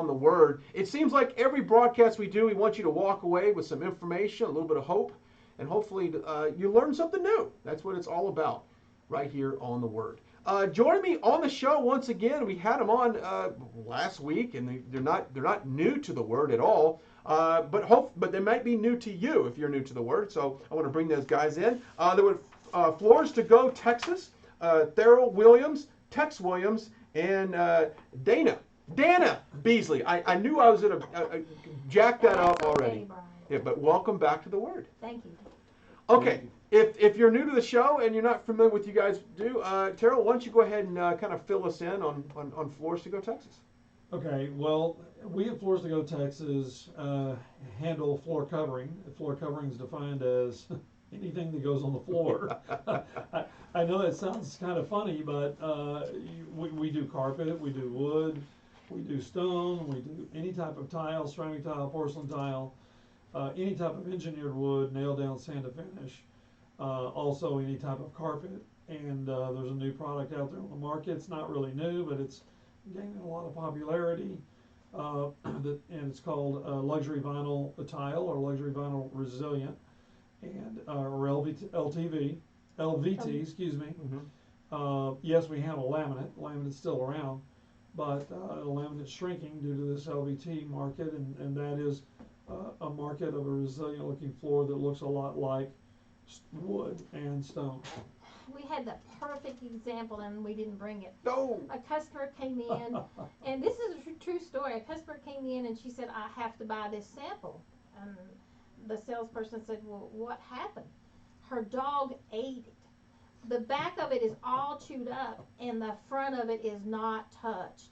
on the Word. It seems like every broadcast we do, we want you to walk away with some information, a little bit of hope, and hopefully you learn something new. That's what it's all about right here on the Word. Joining me on the show once again, we had them on last week, and they're not new to the Word at all, but they might be new to you if you're new to the Word. So I want to bring those guys in. There were Floors to Go Texas, Theril Williams, Tex Williams, and Dana Beasley. I knew I was going to jack that up already. Yeah, but welcome back to the Word. Thank you. Okay, if you're new to the show and you're not familiar with what you guys do, Theril, why don't you go ahead and kind of fill us in on Floors to Go Texas? Okay, well, we at Floors to Go Texas handle floor covering. Floor covering is defined as anything that goes on the floor. I know that sounds kind of funny, but we do carpet, we do wood, we do stone, we do any type of tile, ceramic tile, porcelain tile, any type of engineered wood, nail down, sand to finish, also any type of carpet. And there's a new product out there on the market. It's not really new, but it's gaining a lot of popularity. And it's called luxury vinyl tile or luxury vinyl resilient, and or LVT, excuse me. Mm-hmm. Yes, we handle laminate. Laminate's still around, but laminate's shrinking due to this LVT market, and that is a market of a resilient looking floor that looks a lot like wood and stone. We had the perfect example and we didn't bring it. No. A customer came in, and this is a true story. A customer came in and she said, I have to buy this sample. And the salesperson said, well, what happened? Her dog ate it. The back of it is all chewed up and the front of it is not touched.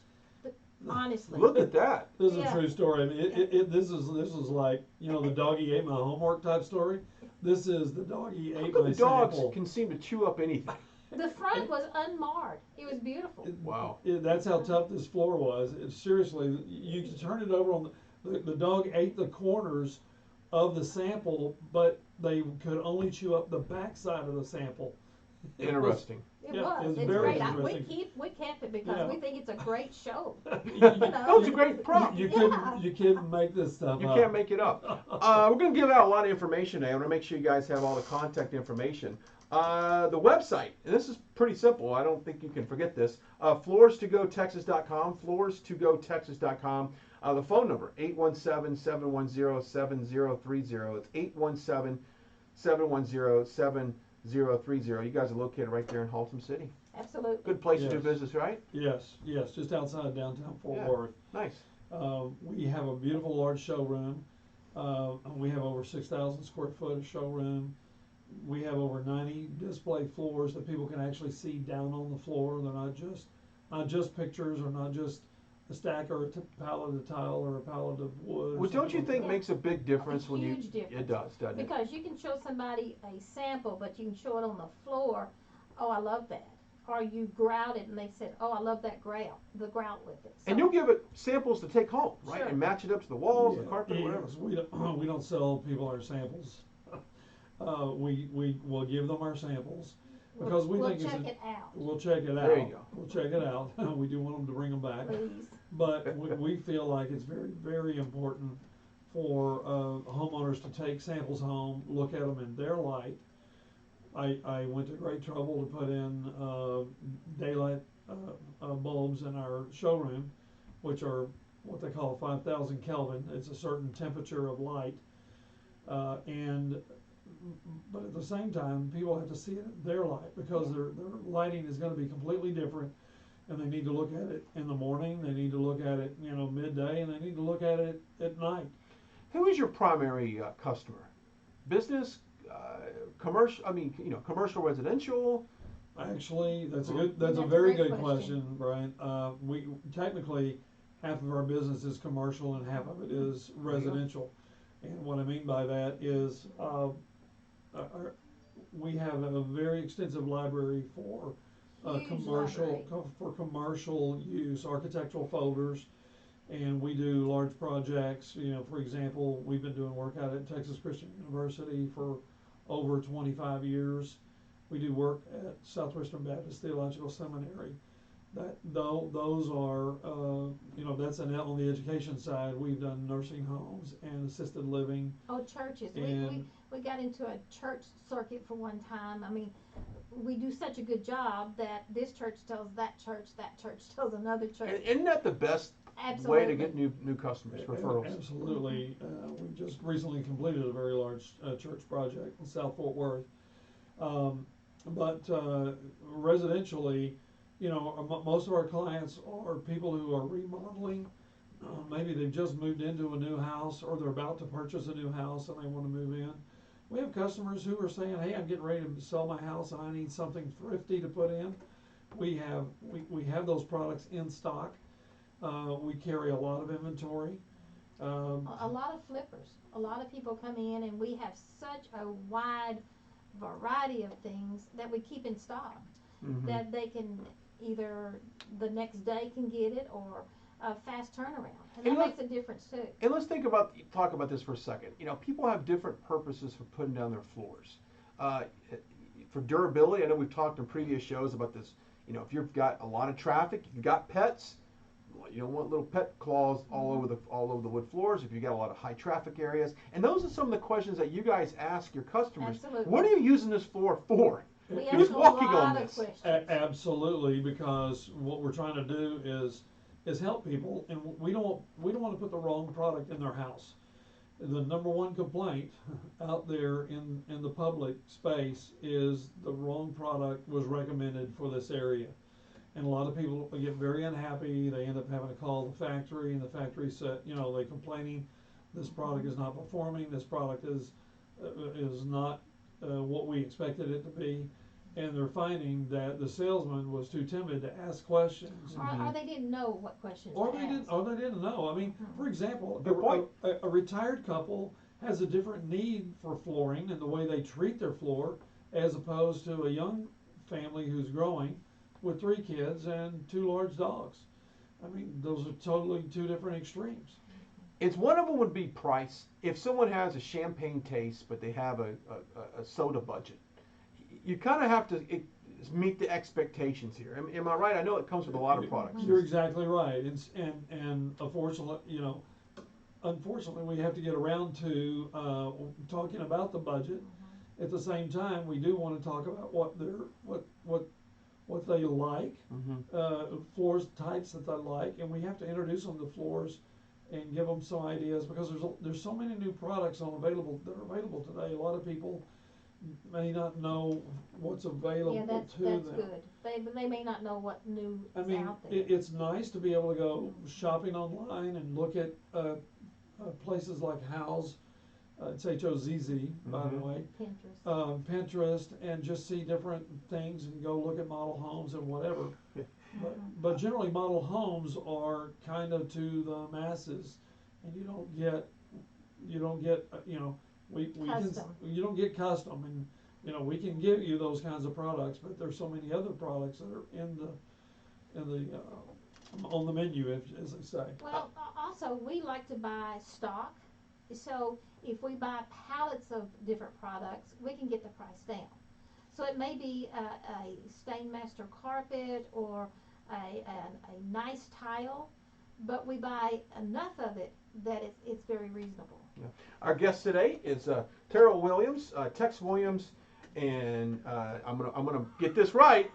Honestly. Look at that. This is a true story. I mean, this is like, you know, the doggy ate my homework type story. This is the doggy ate my the dogs sample. can seem to chew up anything. The front was unmarred. It was beautiful. Wow. That's how tough this floor was. Seriously, you can turn it over on the dog ate the corners of the sample, but they could only chew up the back side of the sample. Interesting. It Yeah, was. it's It's very great. interesting. We kept it because we think it's a great show. That was a great prop. You couldn't make this stuff You up. can't make it up. We're going to give out a lot of information today. I want to make sure you guys have all the contact information. The website, and this is pretty simple. I don't think you can forget this. Floors2GoTexas.com, floors2GoTexas.com. The phone number, 817-710-7030. It's 817-710-7030. You guys are located right there in Haltom City. Absolutely. Good place to do business, right? Yes, just outside downtown Fort Worth. Nice. We have a beautiful large showroom. We have over 6,000 square foot of showroom. We have over 90 display floors that people can actually see down on the floor. They're not just pictures, or not just a stack or a pallet of tile or a pallet of wood. Well, don't you think makes a big difference when you? Huge difference. It does, doesn't it? Because you can show somebody a sample, but you can show it on the floor. Oh, I love that. Or you grout it, and they said, "Oh, I love that grout." The grout with it. So, And you'll give it samples to take home, right? Sure. And match it up to the walls, the carpet, whatever. Yes, we don't sell people our samples. We will give them our samples because we'll think check it out. We'll check it out. There you go. We'll check it out. We do want them to bring them back. Please. But we feel like it's very, very important for homeowners to take samples home, look at them in their light. I went to great trouble to put in daylight bulbs in our showroom, which are what they call 5,000 Kelvin. It's a certain temperature of light, but at the same time, people have to see it in their light because their lighting is going to be completely different, and they need to look at it in the morning. They need to look at it, midday, and they need to look at it at night. Who is your primary customer? Business, commercial? I mean, commercial, residential. Actually, that's a That's a very great good question. Brian. We technically half of our business is commercial and half of it is residential. And what I mean by that is we have a very extensive library for commercial use, architectural folders, and we do large projects. For example, we've been doing work out at Texas Christian University for over 25 years. We do work at Southwestern Baptist Theological Seminary. those are, that's on the education side. We've done nursing homes and assisted living. Oh, churches. And We got into a church circuit for one time. I mean, we do such a good job that this church tells that church tells another church. And isn't that the best Absolutely. way to get new customers, referrals? Absolutely. We just recently completed a very large church project in South Fort Worth. But residentially, most of our clients are people who are remodeling. Maybe they've just moved into a new house, or they're about to purchase a new house and they want to move in. We have customers who are saying, "Hey, I'm getting ready to sell my house and I need something thrifty to put in." We have those products in stock. We carry a lot of inventory. A lot of flippers. A lot of people come in, and we have such a wide variety of things that we keep in stock, that they can either the next day can get it, or a fast turnaround, and that makes a difference too. And let's talk about this for a second. People have different purposes for putting down their floors. For durability, I know we've talked in previous shows about this. If you've got a lot of traffic, you've got pets, you don't want little pet claws all over the wood floors. If you've got a lot of high traffic areas, and those are some of the questions that you guys ask your customers. Absolutely. What are you using this floor for? We Who's ask a walking lot on of this? questions. Absolutely, because what we're trying to do is help people, and we don't want to put the wrong product in their house. The number one complaint out there in the public space is the wrong product was recommended for this area. And a lot of people get very unhappy. They end up having to call the factory, and the factory said, they're complaining, this product is not performing, this product is not what we expected it to be. And they're finding that the salesman was too timid to ask questions. Or they didn't know what questions Or to they ask. didn't know. I mean, for example, Good point. a retired couple has a different need for flooring and the way they treat their floor, as opposed to a young family who's growing with 3 kids and 2 large dogs. I mean, those are totally 2 different extremes. It's one of them would be price. If someone has a champagne taste, but they have a soda budget, you kind of have to meet the expectations here. Am I right? I know it comes with a lot of products. You're exactly right, and unfortunately, we have to get around to talking about the budget. At the same time, we do want to talk about what they like, floors types that they like, and we have to introduce them to floors and give them some ideas, because there's so many new products that are available today. A lot of people may not know what's available that's to them. good. They may not know what new is out there. It's nice to be able to go shopping online and look at places like Houzz. It's H-O-Z-Z, by the way. Pinterest, and just see different things and go look at model homes and whatever. But generally, model homes are kind of to the masses, and you don't get you don't get custom, and we can give you those kinds of products, but there's so many other products that are on the menu, as they say. Well, also, we like to buy stock. So if we buy pallets of different products, we can get the price down. So it may be a Stainmaster carpet or a nice tile, but we buy enough of it that it's very reasonable. Yeah. Our guest today is Theril Williams, Tex Williams, and I'm gonna get this right.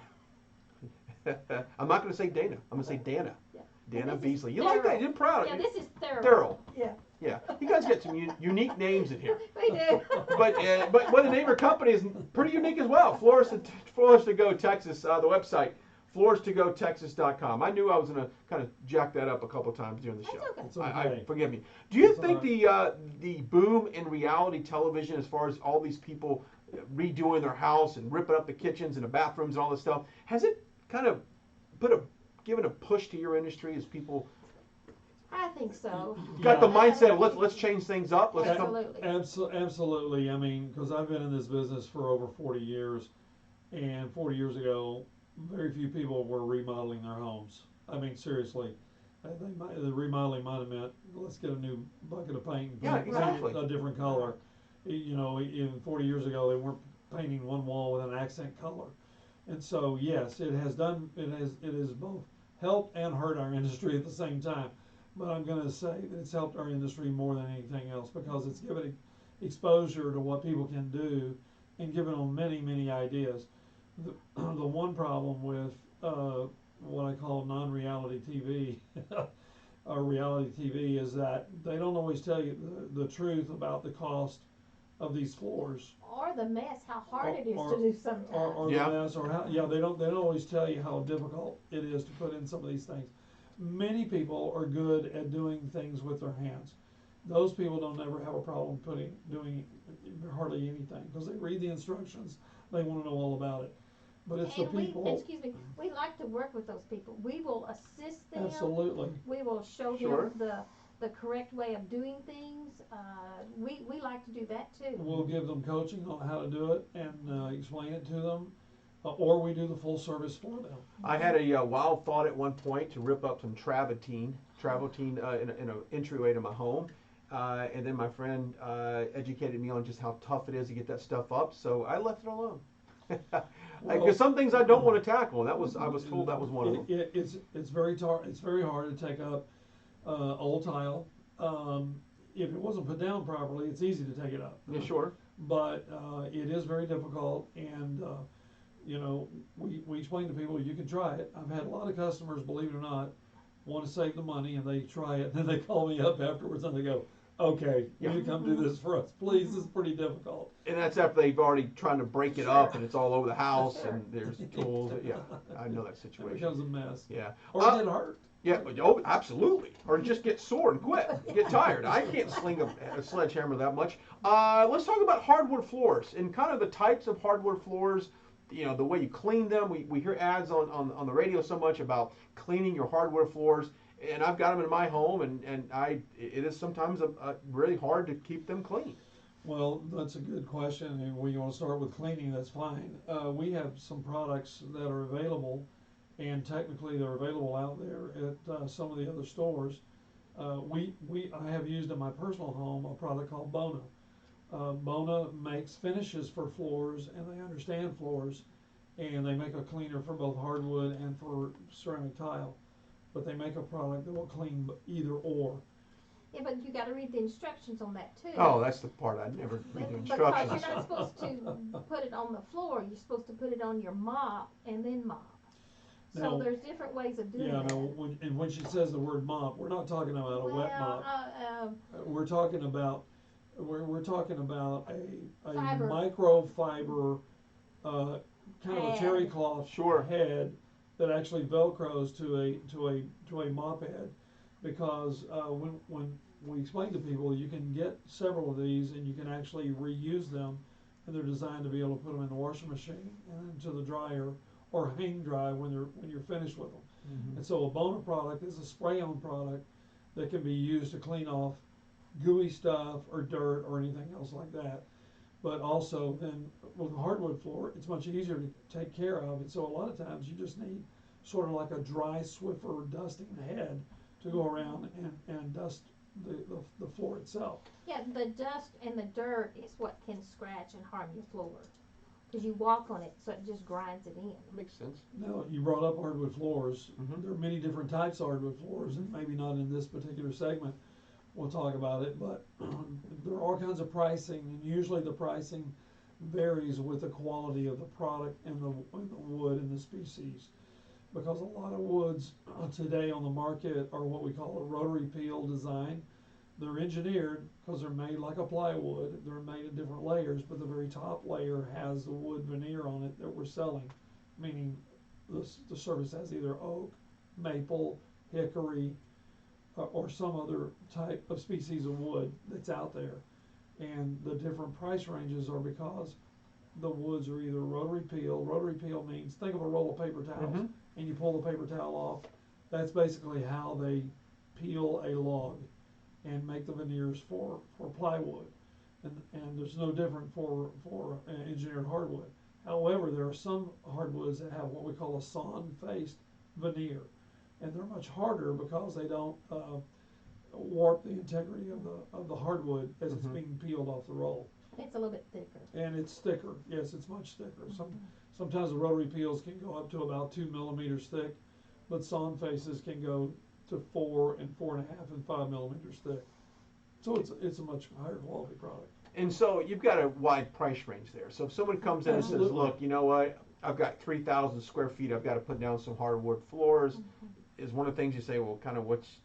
I'm not gonna say Dana. I'm gonna say Dana. Yeah. Dana Beasley. You Theril. like that? You're proud of Yeah, it. this is Theril. Theril. Yeah. Yeah. You guys got some unique names in here. We do. But the name of your company is pretty unique as well. Floors to Go Texas. The website, floorstogotexas.com. I knew I was gonna kind of jack that up a couple times during the show. That's okay. It's okay. Forgive me. Do you It's think all the boom in reality television, as far as all these people redoing their house and ripping up the kitchens and the bathrooms and all this stuff, has it kind of given a push to your industry as people I think so. got the mindset of let's change things up? Absolutely. Absolutely. I mean, because I've been in this business for over 40 years, and 40 years ago, very few people were remodeling their homes. I mean, seriously, the remodeling might have meant, let's get a new bucket of paint and paint exactly. a different color. In 40 years ago, they weren't painting one wall with an accent color. And so, yes, it has both helped and hurt our industry at the same time. But I'm going to say that it's helped our industry more than anything else because it's given exposure to what people can do and given them many, many ideas. The, the one problem with what I call non-reality TV or reality TV is that they don't always tell you the truth about the cost of these floors. Or the mess, how hard it is to do sometimes. Or Yeah. the mess, or how, they don't always tell you how difficult it is to put in some of these things. Many people are good at doing things with their hands. Those people don't ever have a problem doing hardly anything because they read the instructions, they want to know all about it. But it's And the people. excuse me, we like to work with those people. We will assist them. Absolutely. We will show Sure. them the correct way of doing things. We like to do that too. We'll give them coaching on how to do it and explain it to them, or we do the full service for them. I had a wild thought at one point to rip up some travertine in an entryway to my home. And then my friend educated me on just how tough it is to get that stuff up, so I left it alone. Because some things I don't want to tackle, and I was told that was one of them. It's very hard to take up old tile. If it wasn't put down properly, it's easy to take it up. Yeah, sure. But it is very difficult, and we explain to people you can try it. I've had a lot of customers, believe it or not, want to save the money, and they try it, and then they call me up afterwards and they go, "Okay, Yeah. you come do this for us, please. This is pretty difficult." And that's after they've already trying to break it up, and it's all over the house, Sure. and there's tools. Yeah, I know that It situation. becomes a mess. Yeah. Or get hurt. Yeah, oh, absolutely. Or just get sore and quit. Get tired. I can't sling a sledgehammer that much. Let's talk about hardwood floors and kind of the types of hardwood floors. You know, the way you clean them. We hear ads on the radio so much about cleaning your hardwood floors. And I've got them in my home, and it is sometimes really hard to keep them clean. Well, that's a good question. And when you want to start with cleaning, that's fine. We have some products that are available, and technically they're available out there at some of the other stores. I have used in my personal home a product called Bona. Bona makes finishes for floors, and they understand floors, and they make a cleaner for both hardwood and for ceramic tile. But they make a product that will clean either or. Yeah, but you got to read the instructions on that too. Oh, that's the part I never read the instructions. Because you're not supposed to put it on the floor. You're supposed to put it on your mop and then mop. Now, So there's different ways of doing Yeah, that. no. When she says the word mop, we're not talking about a wet mop. We're talking about a Fiber. microfiber kind of a Head. terry cloth Sure. head that actually velcros to a mop head, because when we explain to people you can get several of these and you can actually reuse them, and they're designed to be able to put them in the washing machine and into the dryer or hang dry when you're finished with them. Mhm. And so a Bona product is a spray-on product that can be used to clean off gooey stuff or dirt or anything else like that. But also then with a hardwood floor, it's much easier to take care of. And so a lot of times you just need sort of like a dry Swiffer dusting head to go around and dust the floor itself. Yeah, the dust and the dirt is what can scratch and harm your floor. Because you walk on it, so it just grinds it in. Makes sense. Now, you brought up hardwood floors. Mhm. There are many different types of hardwood floors, and maybe not in this particular segment. We'll talk about it, but there are all kinds of pricing, and usually the pricing varies with the quality of the product and the wood and the species. Because a lot of woods today on the market are what we call a rotary peel design. They're engineered because they're made like a plywood. They're made in different layers, but the very top layer has the wood veneer on it that we're selling, meaning the surface has either oak, maple, hickory, or some other type of species of wood that's out there. And the different price ranges are because the woods are either rotary peel. Rotary peel means, think of a roll of paper towels, Mhm. and you pull the paper towel off. That's basically how they peel a log and make the veneers for plywood. And there's no different for engineered hardwood. However, there are some hardwoods that have what we call a sawn-faced veneer, and they're much harder because they don't warp the integrity of the hardwood as it's Mhm. being peeled off the roll. It's a little bit thicker. And it's thicker. Yes, it's much thicker. Sometimes the rotary peels can go up to about 2 millimeters thick, but sawn faces can go to 4 and 4.5 and 5 millimeters thick. So it's a much higher quality product. And so you've got a wide price range there. So if someone comes in and says, Absolutely. look, you know what, I've got 3,000 square feet, I've got to put down some hardwood floors, is one of the things you say, well, kind of what's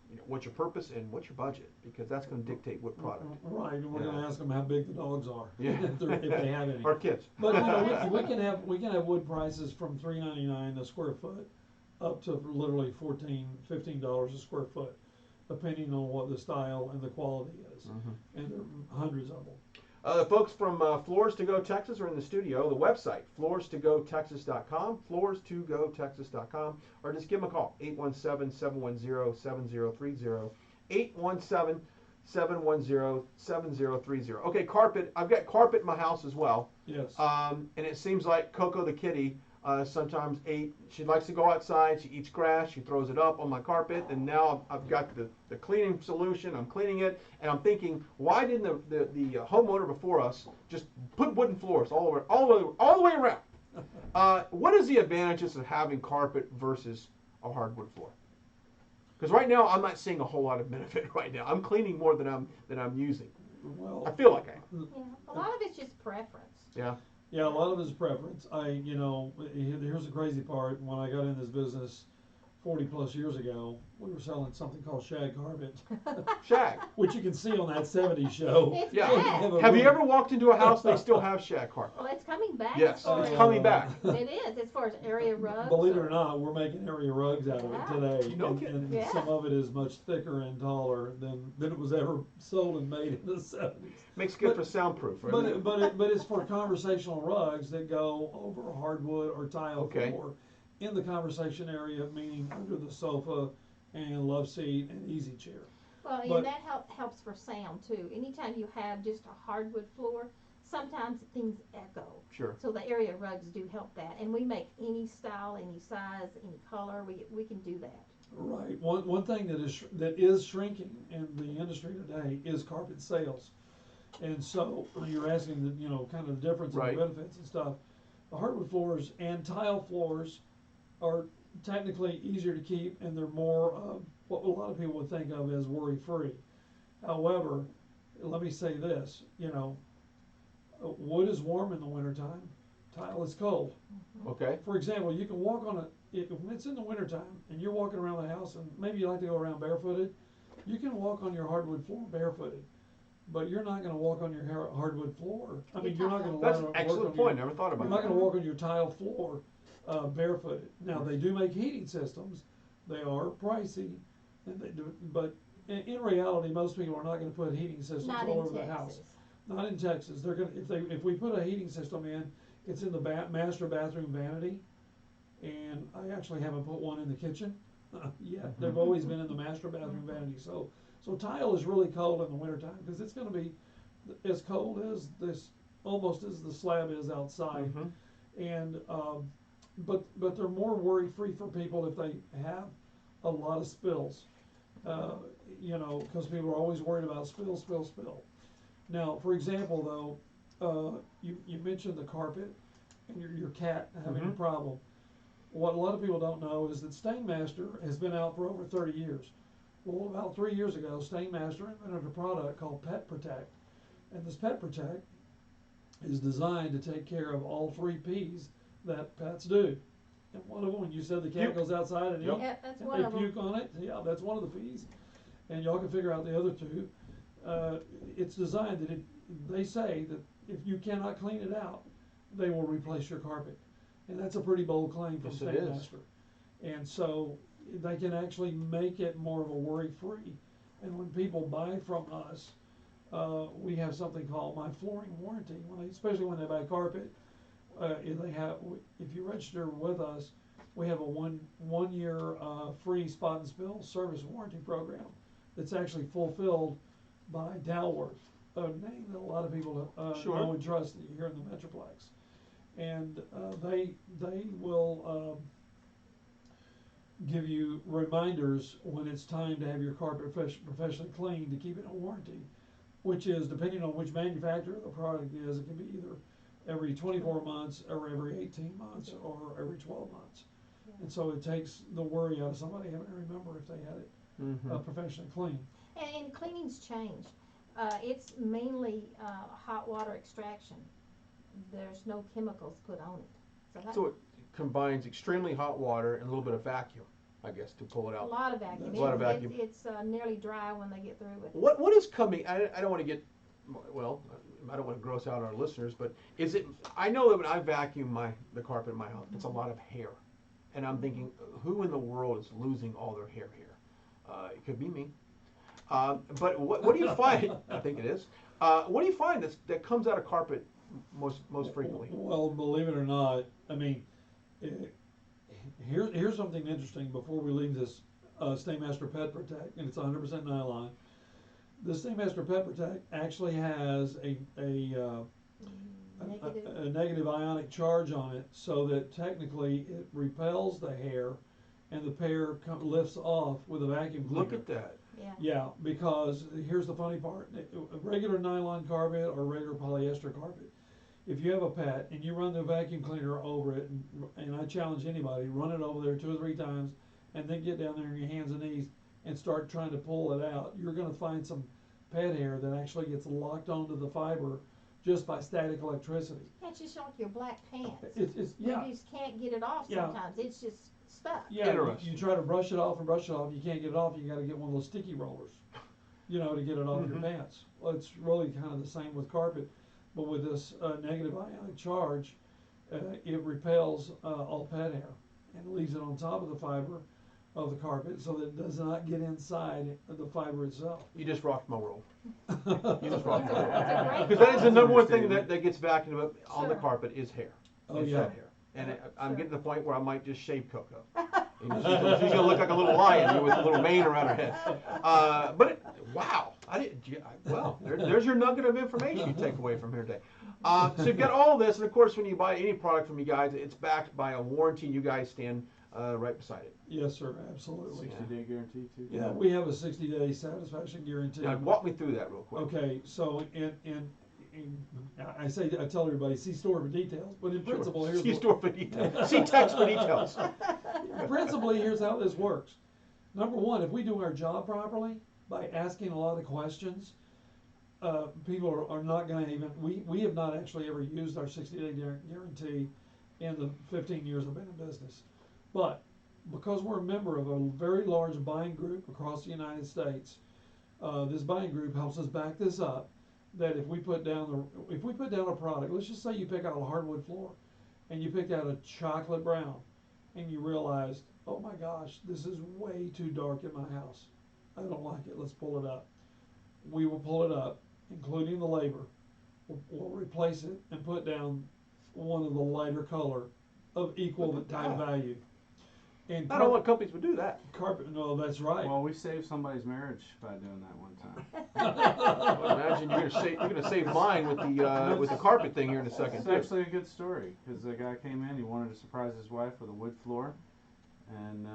your purpose and what's your budget? Because that's going to dictate what product. Right, and we're Yeah. going to ask them how big the dogs are, Yeah. if they have any. Or kids. But we can have wood prices from $3.99 a square foot up to literally $14-15 a square foot, depending on what the style and the quality is. And there are hundreds of them. The folks from Floors to Go Texas are in the studio. The website, floors2gotexas.com, floors2gotexas.com, or just give them a call, 817-710-7030, 817-710-7030. Okay, carpet. I've got carpet in my house as well. Yes. And it seems like Coco the kitty sometimes she likes to go outside, she eats grass, she throws it up on my carpet, and now I've got the cleaning solution, I'm cleaning it, and I'm thinking, why didn't the homeowner before us just put wooden floors all the way around? What is the advantages of having carpet versus a hardwood floor? Because right now I'm not seeing a whole lot of benefit right now. I'm cleaning more than I'm using. Well, I feel like I am. Yeah, a lot of it's just preference. Yeah. yeah, a lot of it is preference. Here's the crazy part. When I got in this business 40 plus years ago, we were selling something called shag carpet, Shag. which you can see on that 70s show. It's Yeah. bad. Have you ever walked into a house they still have shag carpet? Well, it's coming back. Yes, as far it's as- coming back. It is, as far as area rugs. Believe it or not, we're making area rugs out of it today, No and, kidding. and Yeah. some of it is much thicker and taller than it was ever sold and made in the 70s. Makes good But- for soundproof, right? But it's for conversational rugs that go over hardwood or tile Okay. floor in the conversation area, meaning under the sofa and love seat and easy chair. Well, But- and that helps for sound too. Anytime you have just a hardwood floor, sometimes things echo. Sure. So the area rugs do help that. And we make any style, any size, any color, we can do that. Right. One thing that is shrinking in the industry today is carpet sales. And so you're asking kind of the difference Right. in the benefits and stuff. The hardwood floors and tile floors are technically easier to keep, and they're more what a lot of people would think of as worry-free. However, let me say this, wood is warm in the wintertime, tile is cold. Okay. For example, you can walk on when it's in the wintertime and you're walking around the house and maybe you like to go around barefooted, you can walk on your hardwood floor barefooted, but you're not gonna walk on your hardwood floor. I mean, you're not gonna That's an work excellent on point. Never thought You're about not that. gonna walk on your tile floor barefooted. Now, they do make heating systems, they are pricey, and they do, but in reality, most people are not gonna put heating systems Not all in over the house. Texas. Not in Texas. They're gonna if we put a heating system in, it's in the master bathroom vanity, and I actually haven't put one in the kitchen yet. They've always been in the master bathroom vanity. So tile is really cold in the wintertime because it's gonna be as cold as almost as the slab is outside, and but they're more worry free for people if they have a lot of spills. Because people are always worried about spill. Now, for example, though, you mentioned the carpet and your cat having a problem. What a lot of people don't know is that Stainmaster has been out for over 30 years. Well, about 3 years ago, Stainmaster invented a product called Pet Protect. And this Pet Protect is designed to take care of all 3 P's that pets do. And one of them, when you said the cat goes outside and Yep. Yeah, that's and one they of them. puke on it, yeah, that's one of the P's. And y'all can figure out the other 2. It's designed that they say that if you cannot clean it out, they will replace your carpet. And that's a pretty bold claim from Yes, it is. Stainmaster. And so they can actually make it more of a worry-free. And when people buy from us, we have something called My Flooring Warranty. Especially when they buy carpet, if you register with us, we have a one year free spot and spill service warranty program that's actually fulfilled by Dalworth, a name that a lot of people Sure. know and trust here in the Metroplex. And they will give you reminders when it's time to have your carpet professionally cleaned to keep it in warranty. which is depending on which manufacturer the product is, it can be either every 24 months or every 18 months or every 12 months. And so it takes the worry out of somebody having to remember if they had it professionally cleaned. And cleaning's changed. It's mainly hot water extraction. There's no chemicals put on it. So it combines extremely hot water and a little bit of vacuum, I guess, to pull it a out. lot of vacuum. A lot of vacuum. It's nearly dry when they get through with it. What is coming? I don't want to get, well, I don't want to gross out our listeners, but is it? I know that when I vacuum the carpet in my house, it's a lot of hair, and I'm thinking, who in the world is losing all their hair here? It could be me. But what do you find? I think it is. What do you find that comes out of carpet most frequently? Well, believe it or not, I mean, here's something interesting before we leave this Stainmaster Pet Protect, and it's 100% nylon. The Stainmaster Pet Protect actually has a negative ionic charge on it, so that technically it repels the hair, and the hair lifts off with a vacuum cleaner. Look at that. Yeah. Yeah, because here's the funny part: a regular nylon carpet or regular polyester carpet, if you have a pet and you run the vacuum cleaner over it, and I challenge anybody, run it over there 2 or 3 times, and then get down there on your hands and knees and start trying to pull it out, you're going to find some pet hair that actually gets locked onto the fiber just by static electricity. It's just like your black pants. Yeah. You just can't get it off Yeah. sometimes. It's just stuck. Yeah, you try to brush it off and brush it off, you can't get it off, you got to get one of those sticky rollers, to get it off your pants. Well, it's really kind of the same with carpet, but with this negative ionic charge, it repels all pet hair and leaves it on top of the fiber of the carpet so that it does not get inside the fiber itself. You just rocked my world. You just rocked my world. It's a great Because that is the number one thing Understatement. that gets vacuumed up on the Sure. carpet is hair. Oh, It's yeah. that hair. And I'm Sure. getting to the point where I might just shave Coco. And she's gonna look like a little lion with a little mane around her head. Wow, there's your nugget of information you take away from here today. So you've got all this, and of course, when you buy any product from you guys, it's backed by a warranty. You guys stand right beside it. Yes, sir, absolutely. 60-day guarantee too. Yeah, we have a 60-day satisfaction guarantee. Now, walk me through that real quick. Okay, so I tell everybody, see store for details, but in principle, here's See what- store for details. See text for details. principally, here's how this works. Number one, if we do our job properly by asking a lot of questions, people are not going to even. We have not actually ever used our 60-day guarantee in the 15 years I've been in business, but because we're a member of a very large buying group across the United States, this buying group helps us back this up. That if we put down a product, let's just say you pick out a hardwood floor, and you picked out a chocolate brown, and you realized, oh my gosh, this is way too dark in my house. I don't like it. Let's pull it up. We will pull it up, including the labor. We'll replace it and put down one of the lighter color of equal time value. And Not all companies would do that. carpet. No, that's right. Well, we saved somebody's marriage by doing that one time. Well, imagine you're gonna save mine with the carpet thing here in a second It's too. actually a good story because the guy came in. He wanted to surprise his wife with a wood floor, and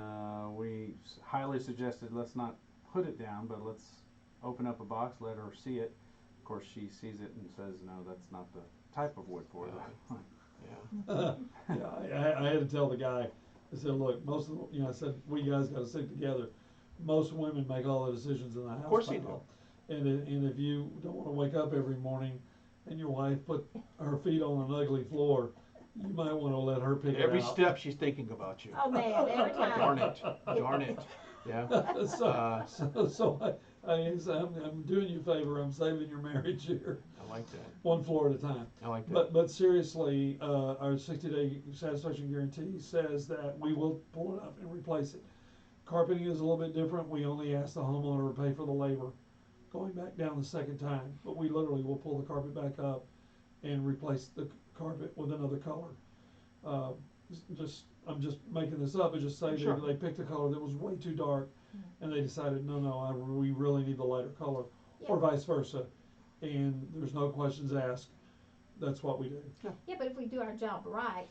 we highly suggested let's not put it down, but let's open up a box, let her see it. Of course, she sees it and says, "No, that's not the type of wood floor." Yeah. Yeah, I had to tell the guy. I said, look, most of the, I said, we guys got to stick together. Most women make all the decisions in the house. Of course they pile. And if you don't want to wake up every morning and your wife put her feet on an ugly floor, you might want to let her pick Every it out. step she's thinking about you. Oh man, every time. Darn it. Yeah. So I'm doing you a favor. I'm saving your marriage here, I like that. one floor at a time. I like that. But seriously, our 60-day satisfaction guarantee says that we will pull it up and replace it. Carpeting is a little bit different. We only ask the homeowner to pay for the labor going back down the second time. But we literally will pull the carpet back up and replace the carpet with another color. I'm just making this up, but just say Sure. they picked a color that was way too dark, and they decided, we really need the lighter color, or vice versa. And there's no questions asked. That's what we do. Yeah, but if we do our job right,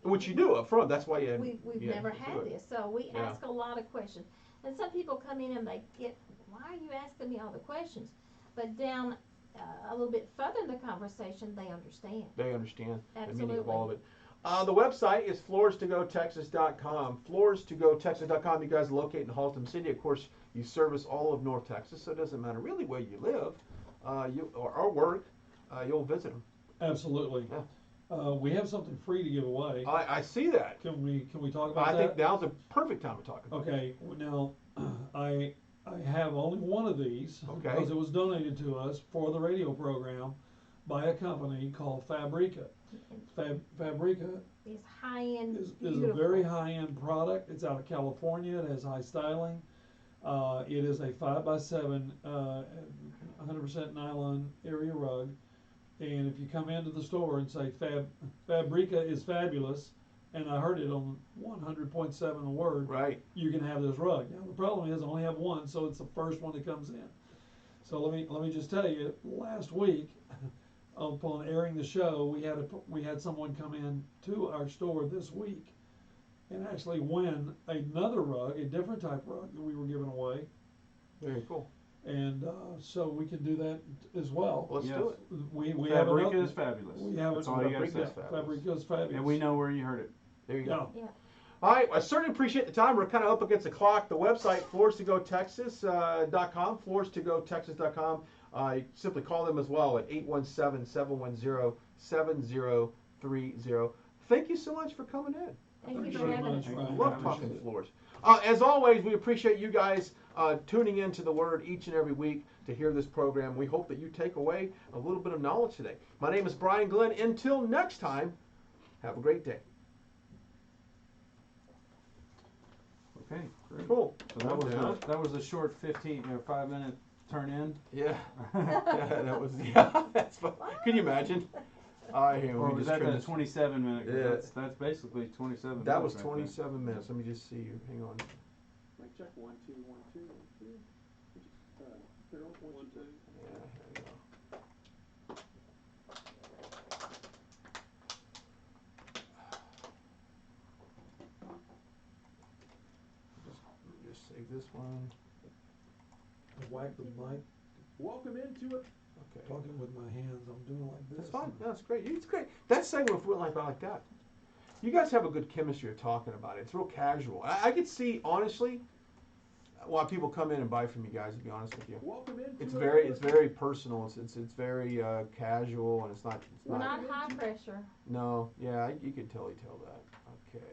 Which you do up front. That's why you. we've yeah, never you had do it. this, so we Yeah. ask a lot of questions. And some people come in and they get, why are you asking me all the questions? But down a little bit further in the conversation, they understand. They understand the meaning of Absolutely. all of it. The website is floorstogotexas.com. Floorstogotexas.com. You guys are located in Haltom City. Of course, you service all of North Texas, so it doesn't matter really where you live or work. You'll visit them. Absolutely. Yeah. We have something free to give away. I see that. Can we talk about I that? think now's the perfect time to talk about it. Okay, now, I have only one of these, Okay. because it was donated to us for the radio program by a company called Fabrica. Fabrica It's high-end, is a beautiful. very high-end product. It's out of California. It has high styling. It is a 5x7, 100% nylon area rug. And if you come into the store and say Fabrica is fabulous, and I heard it on 100.7 a word, Right. you can have this rug. Now the problem is I only have one, so it's the first one that comes in. So let me just tell you, last week, upon airing the show, we had someone come in to our store this week and actually win another rug, a different type rug that we were giving away. Very cool. And so we can do that as well. Let's Yes. do it. We have Fabrica another, is fabulous. we have That's all you gotta Fabrica say. is fabulous. Fabrica is fabulous. And we know where you heard it. There you go. Yeah. Yeah. All right, I certainly appreciate the time. We're kind of up against the clock. The website, floorstogotexas.com, floorstogotexas.com. You simply call them as well at 817-710-7030. Thank you so much for coming in. Thank you Thank for you very having much, us. Ryan. Love talking floors. As always, we appreciate you guys tuning into the Word each and every week to hear this program. We hope that you take away a little bit of knowledge today. My name is Brian Glenn. Until next time, have a great day. Okay, great. Cool. So that was a short 5-minute turn in. Yeah. That was, yeah, that's fun. Can you imagine? Or was that the 27-minute? Yeah. That's basically 27 That minutes was right 27 minutes. Let me just see you. Hang on. Mic check 1 2 1 2 1 2. Theril 1 2. Yeah, here we go. Just save this one. Whack the mic. Welcome into it. Okay. Talking with my hands, I'm doing like this. That's fine. No, that's great. It's great. That segment went like that. You guys have a good chemistry of talking about it. It's real casual. I could see, honestly, why people come in and buy from you guys. To be honest with you, Welcome into it's it. very personal. It's very casual, and it's not. We're not high pressure. No, yeah, you can totally tell that. Okay,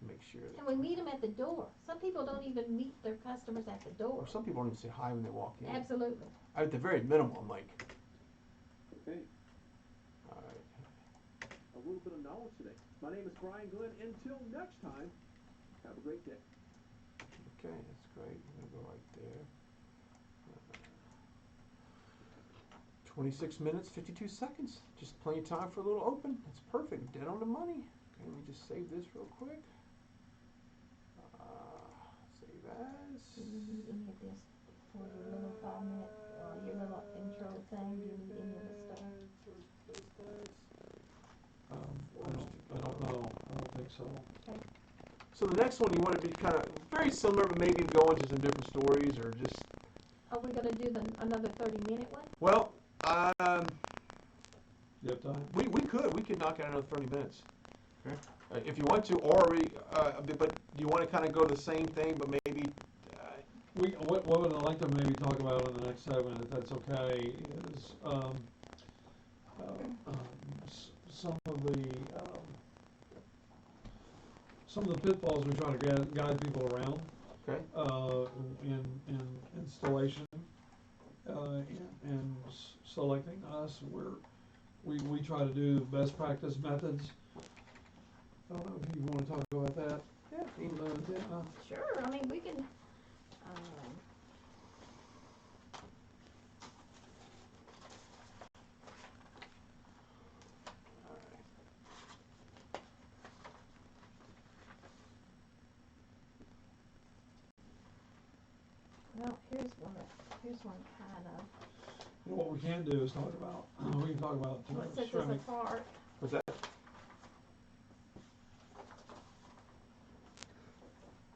make sure. And we meet them at the door. Some people don't even meet their customers at the door. Or some people don't even say hi when they walk in. Absolutely. At the very minimum, I'm like, Okay, all right. a little bit of knowledge today. My name is Brian Glenn. Until next time, have a great day. Okay, that's great. I'm gonna go right there. 26 minutes, 52 seconds. Just plenty of time for a little open. That's perfect. Dead on the money. Okay, let me just save this real quick. Save as. Do you need any of this for your little 5-minute, your little intro thing? Do you need any of this stuff? I don't know. I don't think so. So the next one you want to be kind of very similar, but maybe go into some different stories or just. Are we gonna do another 30-minute one? Well, You have time? we could knock out another 30 minutes. Okay. If you want to, or but do you want to kind of go to the same thing, but maybe. What would I like to maybe talk about in the next segment, if that's okay, is some of the pitfalls we try to guide people around Okay. in installation and selecting us. We try to do best practice methods. I don't know if you want to talk about that. Yeah. Yeah. Sure, I mean, we can, well, here's one kind of, What we can do is talk about, we can talk about what sets us ceramic. apart. What's that?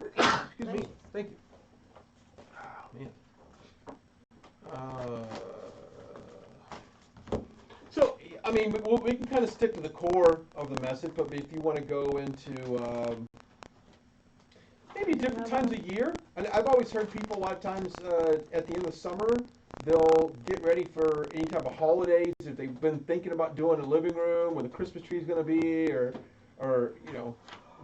Excuse me. Thank you. Oh, man. I mean, we can kind of stick to the core of the message, but if you want to go into maybe different times of year, and I've always heard people a lot of times at the end of summer, they'll get ready for any type of holidays if they've been thinking about doing a living room where the Christmas tree is going to be, or you know,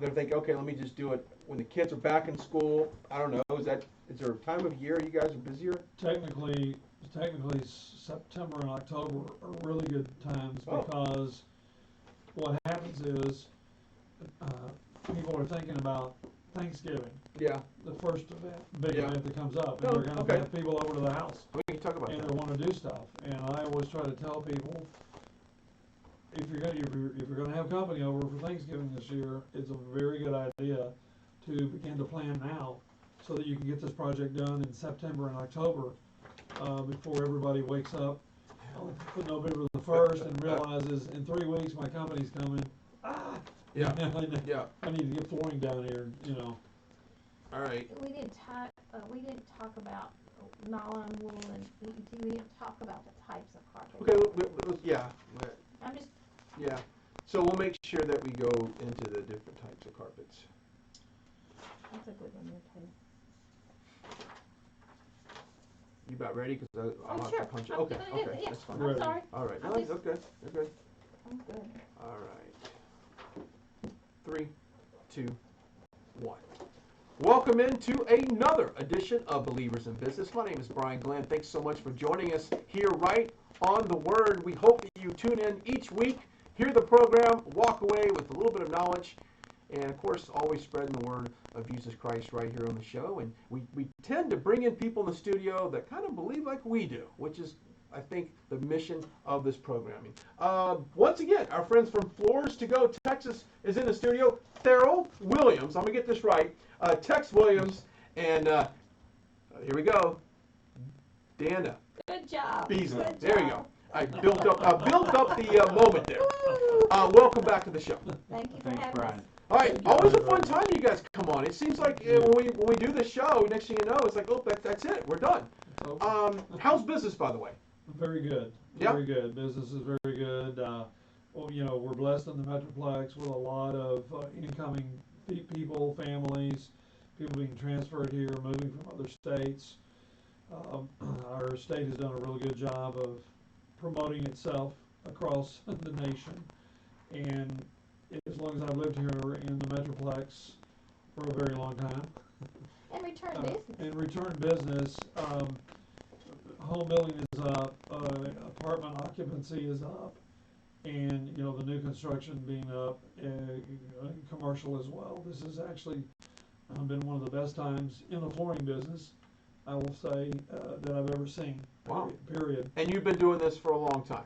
they're thinking, okay, let me just do it when the kids are back in school. I don't know. Is there a time of year you guys are busier? Technically, September and October are really good times because what happens is people are thinking about Thanksgiving. Yeah. The first big event that comes up, and Oh, they're going to have people over to the house, We can talk about and that. they want to do stuff. And I always try to tell people, if you're going to have company over for Thanksgiving this year, it's a very good idea to begin to plan now, so that you can get this project done in September and October, before everybody wakes up on November the 1st and realizes in 3 weeks my company's coming. Yeah. Yeah. I need to get flooring down here, you know. All right. We didn't talk about nylon wool and EET. We didn't talk about the types of carpet. Okay. Yeah. I'm just. Yeah. So we'll make sure that we go into the different types of carpets. That's a good one there too. You about ready? Because I'll have Sure. to punch it. I'm Okay. good. Okay. Yeah. That's fine. I'm Ready. sorry. All right. I'm No, just- it's okay. Okay. I'm good. All right. 3, 2, 1. Welcome into another edition of Believers in Business. My name is Brian Glenn. Thanks so much for joining us here right on the Word. We hope that you tune in each week, hear the program, walk away with a little bit of knowledge, and of course, always spreading the word of Jesus Christ right here on the show. And we tend to bring in people in the studio that kind of believe like we do, which is, I think, the mission of this programming. Once again, our friends from Floors to Go Texas is in the studio. Theril Williams, I'm going to get this right, Tex Williams, and here we go, Dana Good job. Beasley. Good There you job. go. I built up the moment there. Welcome back to the show. Thank you for Thanks, having Brian. us. All right, Thank you, always a Brian. fun time you guys come on. It seems like when we do the show, next thing you know, it's like, oh, that's it, we're done. How's business, by the way? Very good. Yeah. Very good. Business is very good. Well, you know, we're blessed in the Metroplex with a lot of incoming people, families, people being transferred here, moving from other states. Our state has done a really good job of promoting itself across the nation. And as long as I've lived here in the Metroplex for a very long time, And return business. and return business, home building is up, apartment occupancy is up, and, you know, the new construction being up, commercial as well. This has actually been one of the best times in the flooring business, I will say, that I've ever seen. Wow. Period. And you've been doing this for a long time.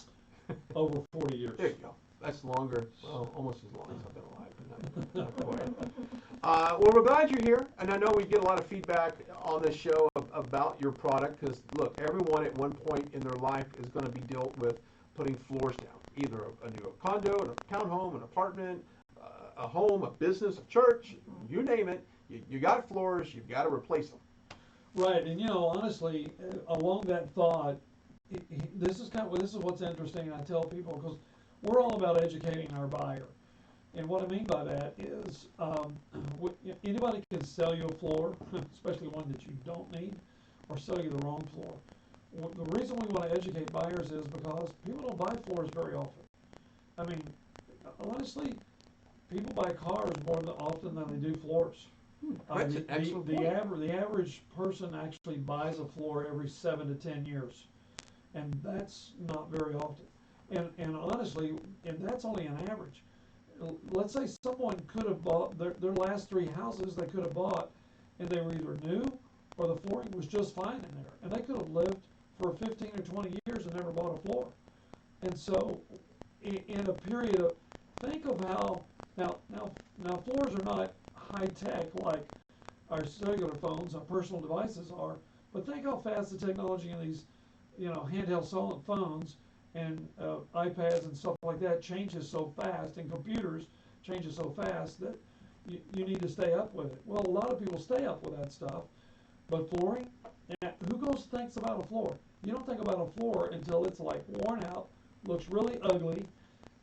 Over 40 years. There you go. That's longer, well, almost as long as I've been alive, but not quite. Well, we're glad you're here, and I know we get a lot of feedback on this show about your product, because, look, everyone at one point in their life is going to be dealt with putting floors down, either a new condo, a townhome, an apartment, a home, a business, a church, you name it. You got floors, you've got to replace them. Right, and you know, honestly, along that thought, this is what's interesting, and I tell people, because we're all about educating our buyer. And what I mean by that is, anybody can sell you a floor, especially one that you don't need, or sell you the wrong floor. The reason we want to educate buyers is because people don't buy floors very often. I mean, honestly, people buy cars more often than they do floors. That's an excellent point. The average person actually buys a floor every 7 to 10 years, and that's not very often. And honestly, and that's only an average. Let's say someone could have bought their last 3 houses they could have bought, and they were either new or the flooring was just fine in there, and they could have lived for 15 or 20 years and never bought a floor. And so, in a period of, think of how now floors are not high tech like our cellular phones, our personal devices are, but think how fast the technology in these, you know, handheld phones and iPads and stuff like that changes so fast, and computers changes so fast that you need to stay up with it. Well, a lot of people stay up with that stuff, but flooring, who thinks about a floor? You don't think about a floor until it's like worn out, looks really ugly.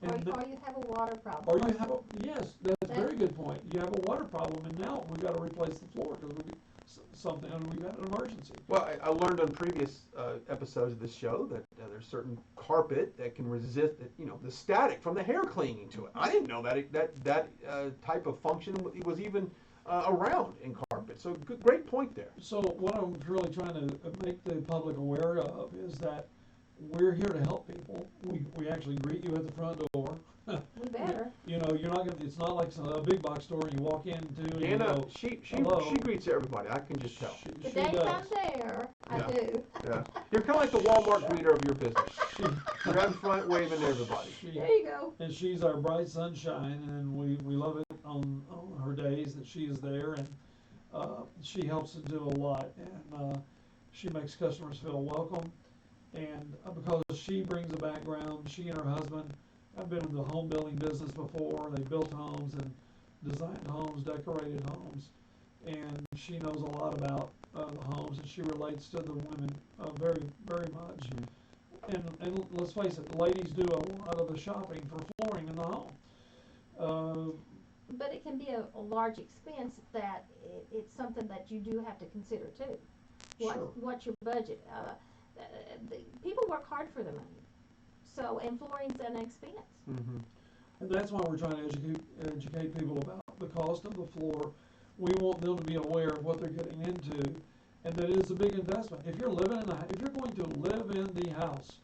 Or, And or you have a water problem. or you have yes, that's a very good point. You have a water problem, and now we've got to replace the floor because something, and we've got an emergency. Well, I learned on previous episodes of this show that there's certain carpet that can resist, the static from the hair clinging to it. I didn't know that type of function was even around in carpet. So great point there. So what I'm really trying to make the public aware of is that we're here to help people. We actually greet you at the front door. We better. You're not gonna. It's not like a big box store you walk into and you Anna, go, she hello. greets everybody. I can just tell. The She days does. I'm there, I Yeah. do. Yeah, you're kind of like the Walmart greeter of your business. She, You're out in front waving to everybody. There you go. and she's our bright sunshine, and we love it on her days that she is there, and she helps to do a lot, and she makes customers feel welcome, and because she brings a background, she and her husband have been in the home building business before. They built homes and designed homes, decorated homes, and she knows a lot about the homes, and she relates to the women very, very much. And let's face it, ladies do a lot of the shopping for flooring in the home. But it can be a large expense that it's something that you do have to consider too. Sure. What's your budget? People work hard for their money. So, and flooring's an expense. Mm-hmm. And that's why we're trying to educate people about the cost of the floor. We want them to be aware of what they're getting into, and that it is a big investment. If you're going to live in the house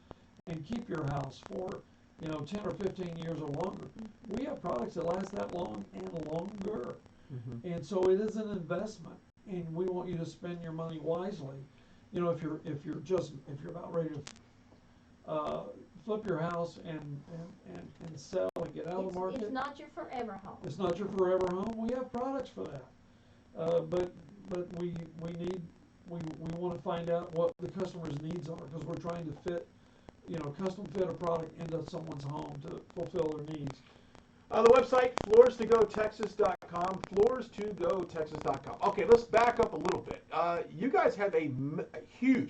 and keep your house for 10 or 15 years or longer, we have products that last that long and longer. Mm-hmm. And so it is an investment, and we want you to spend your money wisely. If you're about ready to flip your house and sell and get out of the market. It's not your forever home. It's not your forever home. We have products for that. But we want to find out what the customer's needs are, because we're trying to custom fit a product into someone's home to fulfill their needs. The website, floors2gotexas.com, floors2gotexas.com. Okay, let's back up a little bit. You guys have a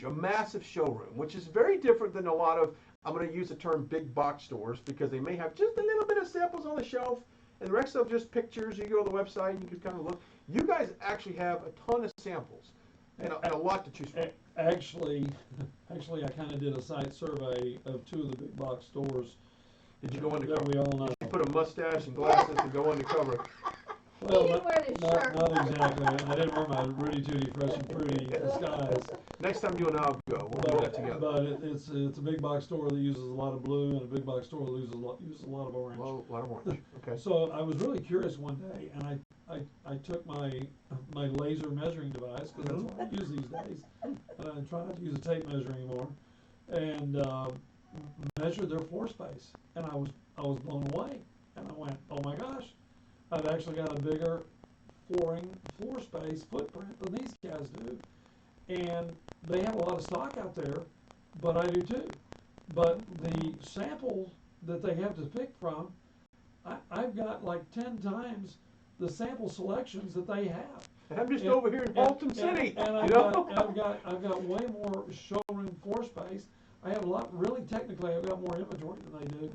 massive showroom, which is very different than a lot of, I'm going to use the term big box stores, because they may have just a little bit of samples on the shelf, and the rest of just pictures. You go to the website and you can kind of look. You guys actually have a ton of samples and a lot to choose from. Actually, I kind of did a site survey of two of the big box stores. Did you go that undercover? we all know. Did you put a mustache and glasses and go undercover? He didn't wear this shirt. Not exactly. I didn't wear my Rudy Tooty Fresh and Fruity disguise. Next time you and I'll go. We'll do that together. But it's a big box store that uses a lot of blue, and a big box store that uses a lot of orange. Well, a lot of orange. Okay. So I was really curious one day, and I took my laser measuring device, because that's what I use these days. I try not to use a tape measure anymore, and measured their floor space, and I was blown away, and I went, oh my gosh, I've actually got a bigger floor space footprint than these guys do, and they have a lot of stock out there, but I do too. But the samples that they have to pick from, I've got like 10 times the sample selections that they have. And I'm just over here in Haltom City. And I've got way more showroom floor space. I have really technically, I've got more inventory than they do.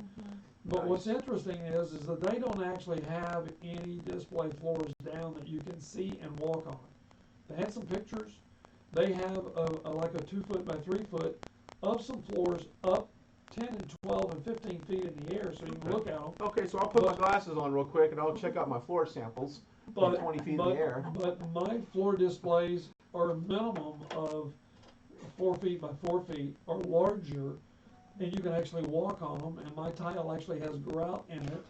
But Nice. what's interesting is that they don't actually have any display floors down that you can see and walk on. They had some pictures. They have like a 2 foot by 3 foot of some floors up 10 and 12 and 15 feet in the air, so you can look at them. Okay, so I'll put my glasses on real quick and I'll check out my floor samples. But 20 feet in the air. But my floor displays are a minimum of 4 feet by 4 feet or larger, and you can actually walk on them. And my tile actually has grout in it.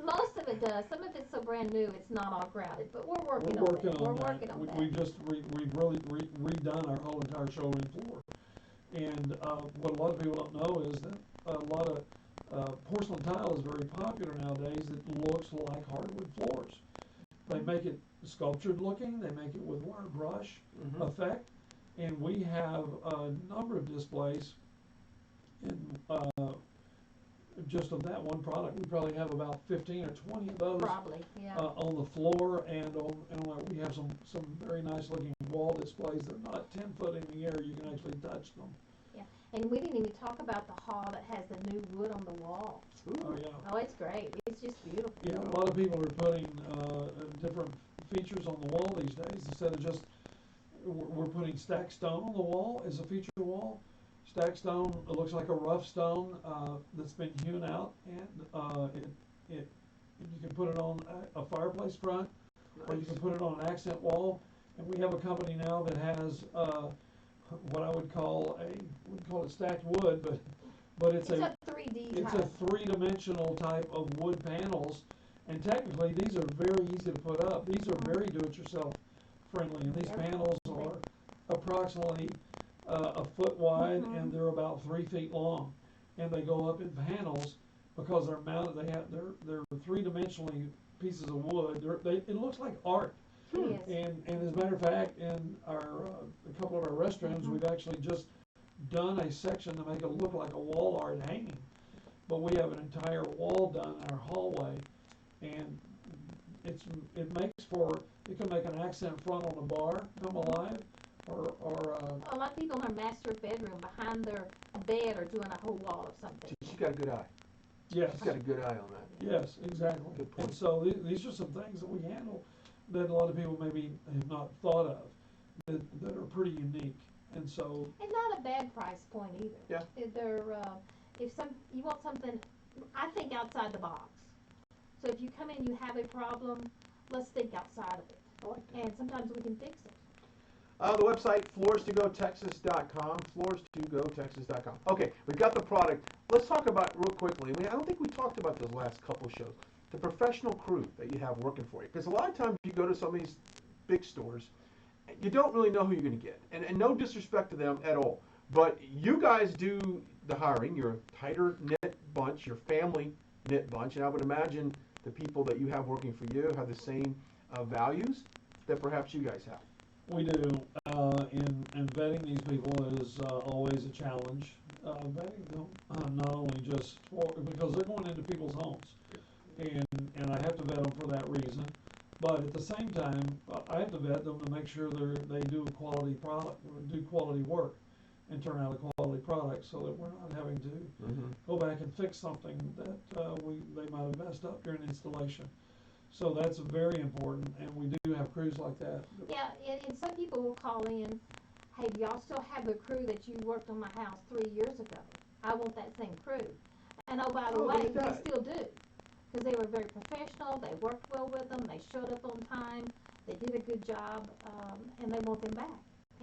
Most of it does. Some of it's so brand new, it's not all grouted. But we're working We're on working that. on We're that. working on that. We've just we've really redone our whole entire showroom floor. And what a lot of people don't know is that a lot of porcelain tile is very popular nowadays. It looks like hardwood floors. They make it sculptured looking. They make it with wire brush effect. And we have a number of displays in just of that one product. We probably have about 15 or 20 of those. Probably, yeah. On the floor, and we have some very nice looking wall displays. They're not 10 foot in the air. You can actually touch them. Yeah, And we didn't even talk about the hall that has the new wood on the wall. Oh, yeah. Oh, it's great. It's just beautiful. Yeah, a lot of people are putting different features on the wall these days. Instead of just, we're putting stacked stone on the wall as a feature wall. Stacked stone, it looks like a rough stone that's been hewn out, and you can put it on a fireplace front, or you can put it on an accent wall. And we have a company now that has what I would call it stacked wood, but it's a 3D it's type. a three-dimensional type of wood panels, and technically these are very easy to put up. These are very do-it-yourself friendly, and these panels are approximately a foot wide, and they're about 3 feet long, and they go up in panels because they're mounted. They're three-dimensionally pieces of wood. It looks like art. Yes. And as a matter of fact, in our a couple of our restrooms, we've actually just done a section to make it look like a wall art hanging. But we have an entire wall done in our hallway, and it can make an accent front on a bar come alive, or A lot of people in their master bedroom behind their bed are doing a whole wall of something. She's got a good eye. yes, She's got a good eye on that. yes, exactly. Good point. And so these are some things that we handle that a lot of people maybe have not thought of that are pretty unique. And so, And not a bad price point either. Yeah. They're, if you want something, I think outside the box. So if you come in, you have a problem, let's think outside of it. I like that. And sometimes we can fix it. The website, floors2gotexas.com, floors2gotexas.com. Okay, we've got the product. Let's talk about real quickly. I don't think we talked about those last couple shows. The professional crew that you have working for you. Because a lot of times you go to some of these big stores, you don't really know who you're going to get. And no disrespect to them at all. But you guys do the hiring. You're a tighter knit bunch, your family knit bunch. And I would imagine the people that you have working for you have the same values that perhaps you guys have. we do, and vetting these people is always a challenge. Vetting them not only just because they're going into people's homes, and I have to vet them for that reason. But at the same time, I have to vet them to make sure they do a quality product, do quality work, and turn out a quality product, so that we're not having to go back and fix something that they might have messed up during installation. So that's very important, and we do have crews like that. Yeah, and some people will call in, hey, do y'all still have the crew that you worked on my house 3 years ago? I want that same crew. And oh, by the way, look at that. we still do. Because they were very professional, they worked well with them, they showed up on time, they did a good job, and they want them back.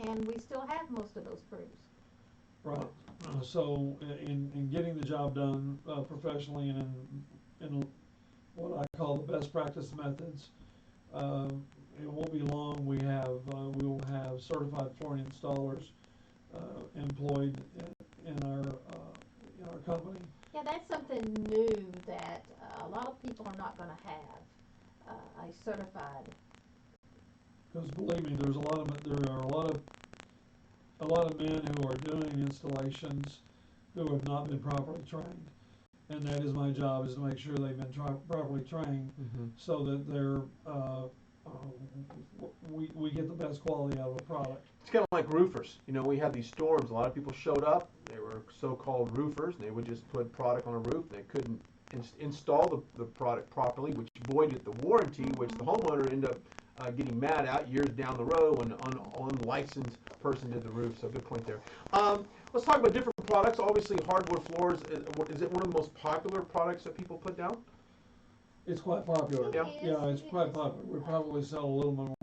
And we still have most of those crews. Right. So in getting the job done professionally and in what I call the best practice methods, it won't be long. We will have certified flooring installers employed in our company. Yeah, that's something new that a lot of people are not going to have, a certified. Because believe me, there are a lot of men who are doing installations who have not been properly trained, and that is my job, is to make sure they've been properly trained, so that we get the best quality out of a product. It's kind of like roofers. You know, we had these storms. A lot of people showed up. They were so-called roofers, and they would just put product on a roof. They couldn't install the product properly, which voided the warranty, which the homeowner ended up getting mad at years down the road when an unlicensed person did the roof. So good point there. Let's talk about different products. Obviously, hardwood floors, is it one of the most popular products that people put down? It's quite popular. Yeah. Yeah, it's quite popular. We probably sell a little more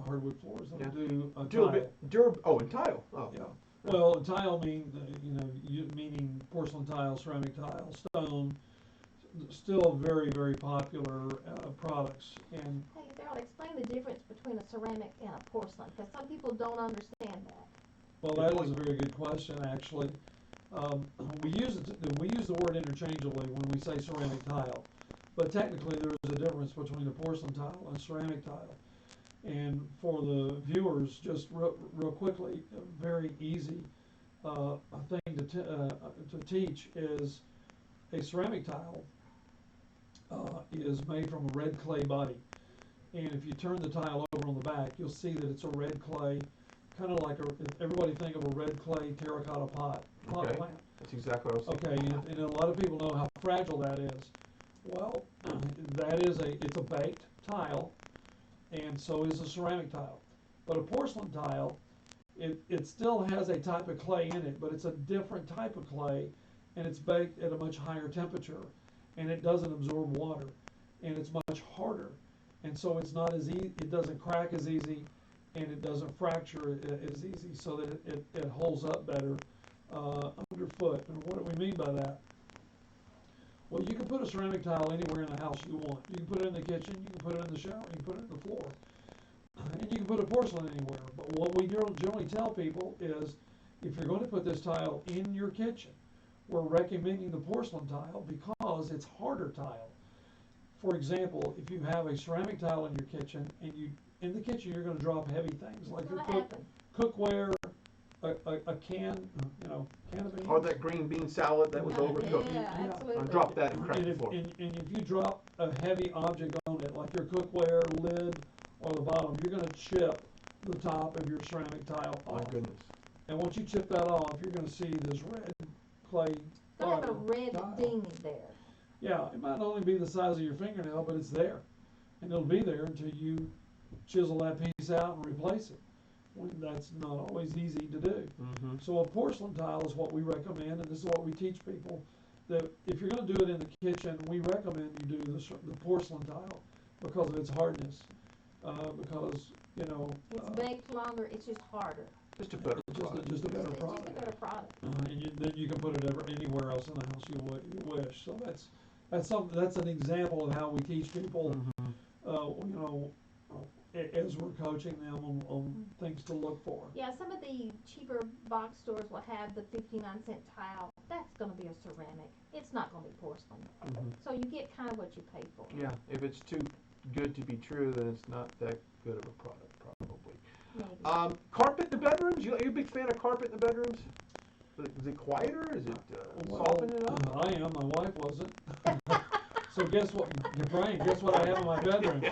hardwood floors than we do tile. And tile. Oh. Yeah. Well, tile meaning porcelain tile, ceramic tile, stone. Still very, very popular products. And Hey, Theril, explain the difference between a ceramic and a porcelain, because some people don't understand that. well, that is a very good question, actually. We use the word interchangeably when we say ceramic tile, but technically there is a difference between a porcelain tile and a ceramic tile. And for the viewers, just real quickly, a very easy thing to teach is a ceramic tile is made from a red clay body. And if you turn the tile over on the back, you'll see that it's a red clay kind of like everybody think of a red clay terracotta pot Okay. plant. That's exactly what I was thinking. Okay, and a lot of people know how fragile that is. Well, it's a baked tile, and so is a ceramic tile. But a porcelain tile, it still has a type of clay in it, but it's a different type of clay, and it's baked at a much higher temperature, and it doesn't absorb water, and it's much harder, and so it's not as easy. It doesn't crack as easy, and it doesn't fracture as easy, so that it holds up better underfoot. And what do we mean by that? Well, you can put a ceramic tile anywhere in the house you want. You can put it in the kitchen, you can put it in the shower, you can put it in the floor, and you can put a porcelain anywhere. But what we generally tell people is, if you're going to put this tile in your kitchen, we're recommending the porcelain tile because it's harder tile. For example, if you have a ceramic tile in your kitchen, and in the kitchen you're going to drop heavy things like your cookware, a can of beans. Or that green bean salad that was overcooked. Yeah, absolutely. Drop that and crack And the if, floor. and if you drop a heavy object on it, like your cookware lid or the bottom, you're going to chip the top of your ceramic tile My off. goodness. And once you chip that off, you're going to see this red clay. Gonna have a bottom red tile. ding there. Yeah, it might only be the size of your fingernail, but it's there. And it'll be there until you chisel that piece out and replace it. When that's not always easy to do. Mm-hmm. So a porcelain tile is what we recommend, and this is what we teach people, that if you're going to do it in the kitchen, we recommend you do the porcelain tile because of its hardness. Because, It's baked longer, it's just harder. Just a better product. just a better It's product. just a better product. And then you can put it anywhere else in the house you wish. So that's an example of how we teach people, as we're coaching them on things to look for. Yeah, some of the cheaper box stores will have the 59-cent tile. That's going to be a ceramic. It's not going to be porcelain. Mm-hmm. So you get kind of what you pay for. Yeah, if it's too good to be true, then it's not that good of a product, probably. Maybe. Carpet in the bedrooms? Are you a big fan of carpet in the bedrooms? Is it quieter? Is it soften it up? I am. My wife wasn't. So guess what, Brian? Guess what I have in my bedroom?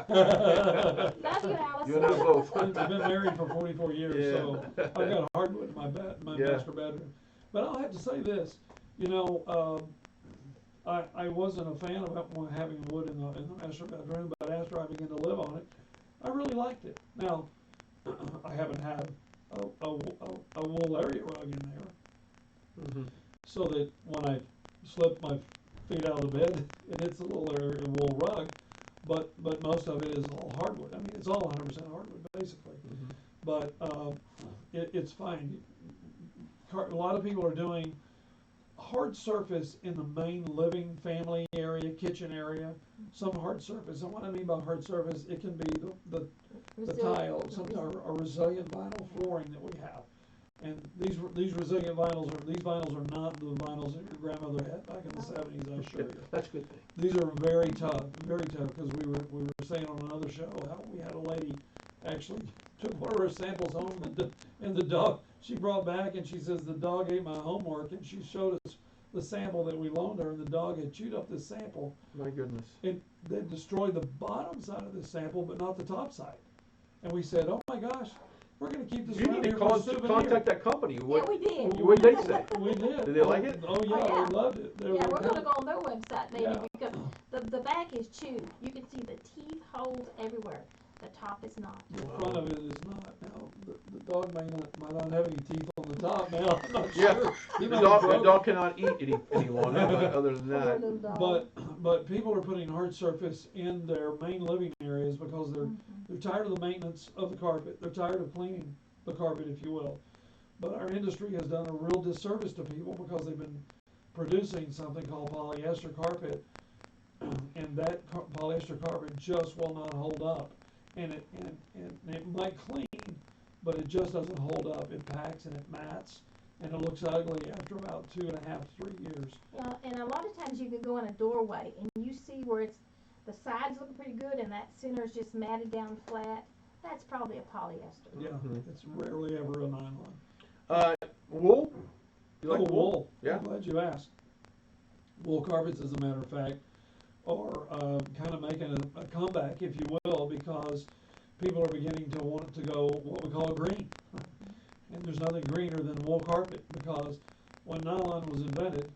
Love you, Alice. You and I both. I've been married for 44 years, so I've got hardwood in my master bedroom. But I'll have to say this, I wasn't a fan of having wood in the master bedroom, but after I began to live on it, I really liked it. Now, I haven't had a wool area rug in there, Mm-hmm. so that when I slip my feet out of the bed, and it's a little area wool rug, but most of it is all hardwood. I mean, it's all 100% hardwood, basically. Mm-hmm. But it's fine. A lot of people are doing hard surface in the main living family area, kitchen area, some hard surface. And what I mean by hard surface, it can be the tile, sometimes a resilient vinyl flooring that we have. And these resilient vinyls are not the vinyls that your grandmother had back in the 70s, I assure you. That's a good thing. These are very tough, because we were saying on another show how we had a lady actually took one of her samples home, and the dog, she brought back and she says the dog ate my homework, and she showed us the sample that we loaned her, and the dog had chewed up this sample. My goodness. It then destroyed the bottom side of the sample, but not the top side. And we said, oh my gosh, we're going to keep this You around need here to for a souvenir. contact that company. Yeah, What we did. did they say? We did. Did they like it? Oh yeah, Oh, yeah. they loved it. Yeah, we're going to go on their website maybe, Yeah. because the back is chewed. You can see the teeth holes everywhere. The top is not. The front of it is not. Now, the dog might not have any teeth on the top now. I'm not Yeah. sure. He The might have broken. dog cannot eat any longer, but other than Poor that. little dog. But people are putting hard surface in their main living areas because they're tired of the maintenance of the carpet. They're tired of cleaning the carpet, if you will. But our industry has done a real disservice to people because they've been producing something called polyester carpet, and that polyester carpet just will not hold up. And it might clean, but it just doesn't hold up. It packs and it mats, and it looks ugly after about 2.5 to 3 years. Yeah, and a lot of times you can go in a doorway and you see where it's the sides look pretty good and that center is just matted down flat. That's probably a polyester. Yeah, Mhm. it's rarely ever a nylon. Wool? You like wool. Yeah. I'm glad you asked. Wool carpets, as a matter of fact, are kind of making a comeback, if you will, because people are beginning to want to go what we call green. And there's nothing greener than wool carpet, because when nylon was invented,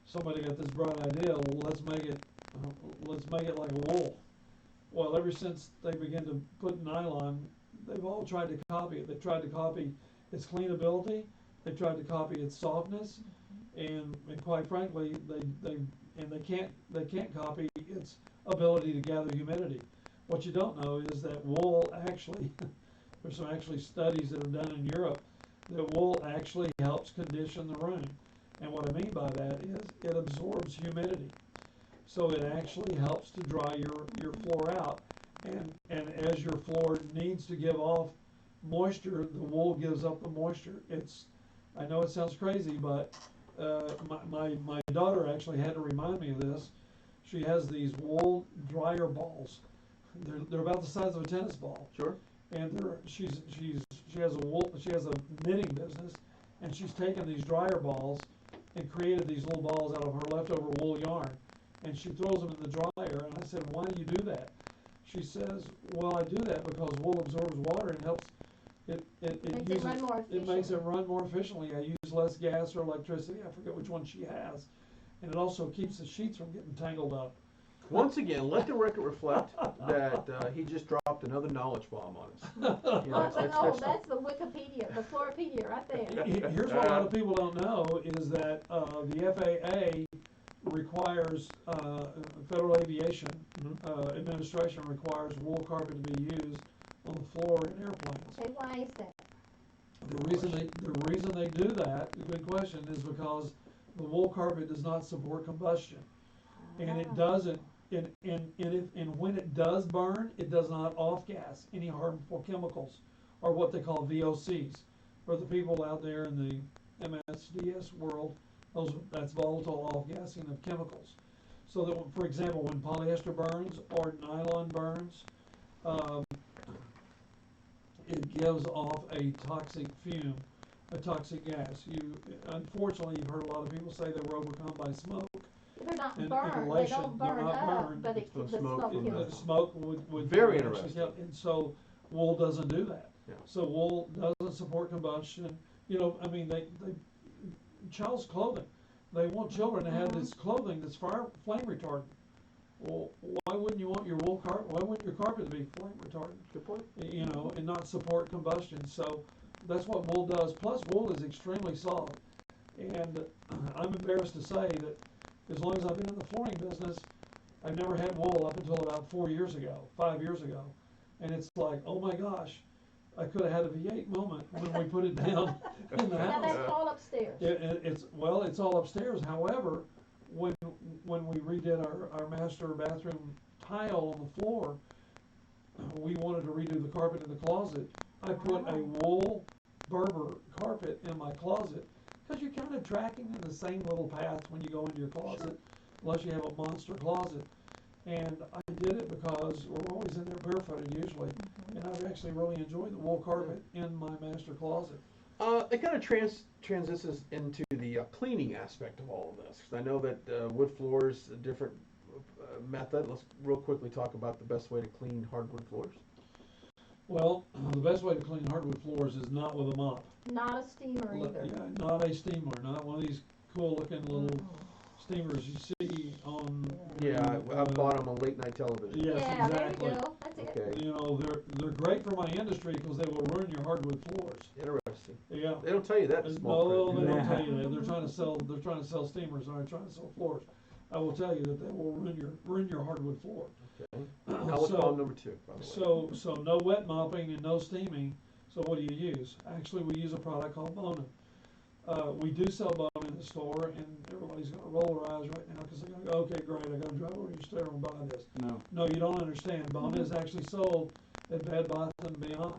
somebody got this bright idea, well, let's make it like a wool. Well, ever since they began to put nylon, they've all tried to copy it. They've tried to copy its cleanability, they've tried to copy its softness, and quite frankly, they can't copy its ability to gather humidity. What you don't know is that wool actually, there's some actually studies that are done in Europe, that wool actually helps condition the room. And what I mean by that is it absorbs humidity. So it actually helps to dry your floor out. And as your floor needs to give off moisture, the wool gives up the moisture. I know it sounds crazy, but my daughter actually had to remind me of this. She has these wool dryer balls. They're about the size of a tennis ball. Sure. And she has a knitting business, and she's taken these dryer balls and created these little balls out of her leftover wool yarn, and she throws them in the dryer. And I said, why do you do that? She says, well, I do that because wool absorbs water and helps it makes it run more efficiently. I use less gas or electricity. I forget which one she has, and it also keeps the sheets from getting tangled up. Once again, let the record reflect that he just dropped another knowledge bomb on us. You know, That's the Wikipedia, the Floorpedia right there. Here's what a lot of people don't know is that the FAA requires, Federal Aviation Administration requires wool carpet to be used on the floor in airplanes. Okay, why is that? The reason they do that, a good question, is because the wool carpet does not support combustion, and it doesn't. And when it does burn, it does not off-gas any harmful chemicals, or what they call VOCs. For the people out there in the MSDS world, that's volatile off-gassing of chemicals. So that, for example, when polyester burns or nylon burns, it gives off a toxic fume, a toxic gas. Unfortunately, you've heard a lot of people say they were overcome by smoke. They're not And burned. They inhalation, don't they're burn not up, burned. but It's the the smoke smoke in kills The them. smoke would Very actually interesting. kill, and so wool doesn't do that. Yeah. So wool doesn't support combustion. You know, I mean, they child's clothing. They want children to have this clothing that's flame retardant. Well, why wouldn't you want your wool carpet? Why wouldn't your carpet be flame retardant? Good point. You know, and not support combustion. So that's what wool does. Plus, wool is extremely soft. And I'm embarrassed to say that as long as I've been in the flooring business, I've never had wool up until about 5 years ago. And it's like, oh my gosh, I could have had a V8 moment when we put it down in the Now house. that's all upstairs. It's all upstairs. However, when we redid our master bathroom tile on the floor, we wanted to redo the carpet in the closet. I put a wool Berber carpet in my closet, because you're kind of tracking in the same little path when you go into your closet, unless you have a monster closet. And I did it because we're always in there barefooted usually, and I've actually really enjoyed the wool carpet in my master closet. It kind of transitions into the cleaning aspect of all of this, because I know that wood floors, a different method. Let's real quickly talk about the best way to clean hardwood floors. Well, the best way to clean hardwood floors is not with a mop. Not a steamer either. Yeah, not a steamer, not one of these cool looking little steamers you see on. Yeah, I bought them on late night television. Yes, Yeah, exactly. there you go. That's it. Okay, You know, they're great for my industry because they will ruin your hardwood floors. interesting. Yeah. They don't tell you that in small No, print. they don't Yeah. tell you that. They're trying to sell steamers. They're not trying to sell floors. I will tell you that they will ruin your hardwood floor. Okay. Now what's bomb number 2, by the way? So no wet mopping and no steaming. So what do you use? Actually, we use a product called Bona. We do sell Bona in the store, and everybody's going to roll their eyes right now because they're going to go, okay, great, I got to drive over to your store and buy this. No, you don't understand. Bona is actually sold at Bed Bath & Beyond,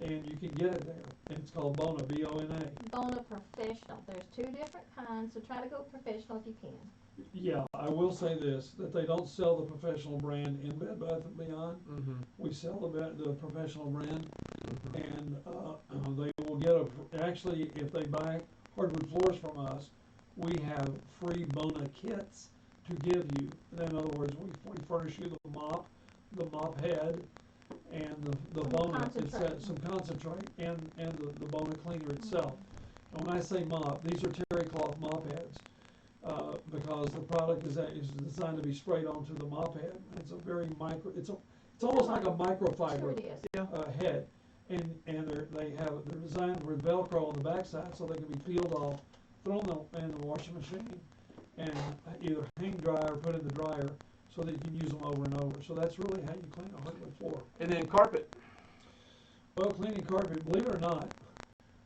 and you can get it there. And it's called Bona, B-O-N-A. Bona Professional. There's 2 different kinds, so try to go professional if you can. Yeah, I will say this, that they don't sell the professional brand in Bed Bath & Beyond. We sell the professional brand, and they will get actually, if they buy hardwood floors from us, we have free Bona kits to give you. In other words, we furnish you the mop head, and the Some Bona, concentrate. some concentrate, and the Bona cleaner itself. And when I say mop, these are terry cloth mop heads, because the product is designed to be sprayed onto the mop head. It's a very micro, it's almost like a microfiber Sure it is. head, and they're designed with Velcro on the backside so they can be peeled off, thrown in the washing machine, and either hang dry or put in the dryer so that you can use them over and over. So that's really how you clean a hardwood floor. And then carpet. Well, cleaning carpet, believe it or not,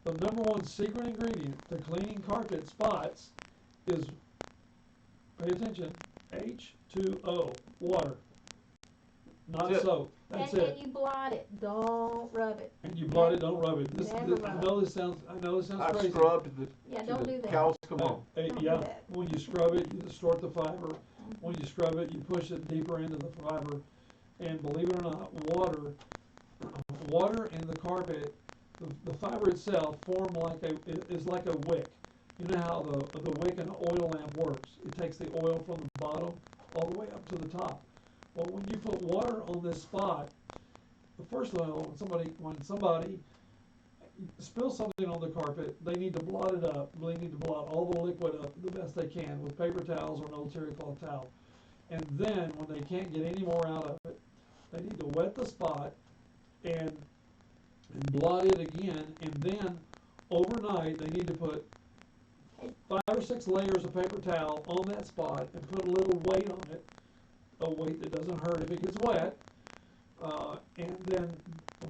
the number one secret ingredient to cleaning carpet spots is, pay attention, H2O, water, not That's it. soap. That's And it. you blot it. Don't rub it. And you blot it, don't rub it. Never I rub know this sounds I've crazy. scrubbed Yeah, to don't the do that. cows come home. Don't do Yeah, that. when you scrub it, you distort the fiber. When you scrub it, you push it deeper into the fiber. And believe it or not, water and the carpet, the fiber itself is like a wick. You know how the wick in an oil lamp works? It takes the oil from the bottom all the way up to the top. Well, when you put water on this spot, first of all, when somebody spills something on the carpet, they need to blot it up. They need to blot all the liquid up the best they can with paper towels or an old terry cloth towel. And then, when they can't get any more out of it, they need to wet the spot and blot it again. And then, overnight, they need to put 5 or 6 layers of paper towel on that spot and put a little weight on it, a weight that doesn't hurt if it gets wet. And then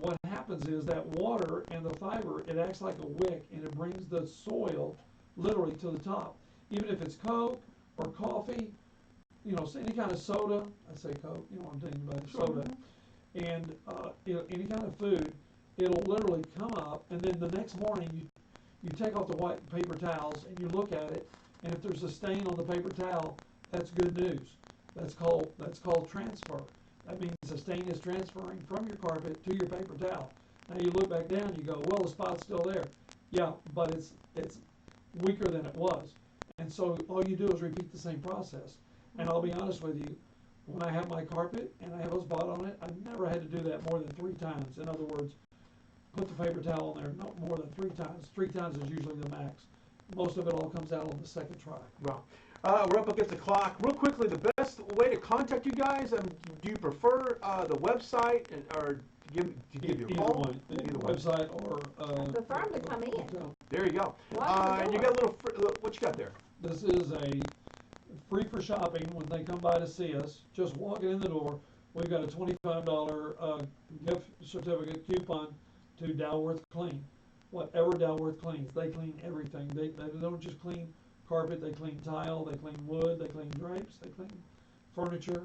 what happens is that water and the fiber, it acts like a wick, and it brings the soil literally to the top. Even if it's Coke or coffee, any kind of soda, I say Coke, you know what I'm thinking about, soda, and any kind of food, it'll literally come up, and then the next morning you take off the white paper towels and you look at it, and if there's a stain on the paper towel, that's good news. That's called transfer. That means the stain is transferring from your carpet to your paper towel. Now you look back down, you go, well, the spot's still there. Yeah, but it's weaker than it was. And so all you do is repeat the same process. And I'll be honest with you, when I have my carpet and I have a spot on it, I've never had to do that more than 3 times. In other words, put the paper towel on there not more than 3 times. 3 times is usually the max. Most of it all comes out on the second try. Wow. We're up against the clock. Real quickly, the best way to contact you guys, do you prefer the website or to give you a Either call? one, either website or I prefer them to come in. There you go. Walk in the And you door. got a little, what you got there? This is a free for shopping when they come by to see us. Just walking in the door, we've got a $25 gift certificate coupon to Dalworth Clean. Whatever Dalworth cleans, they clean everything. They don't just clean carpet, they clean tile, they clean wood, they clean drapes, they clean furniture,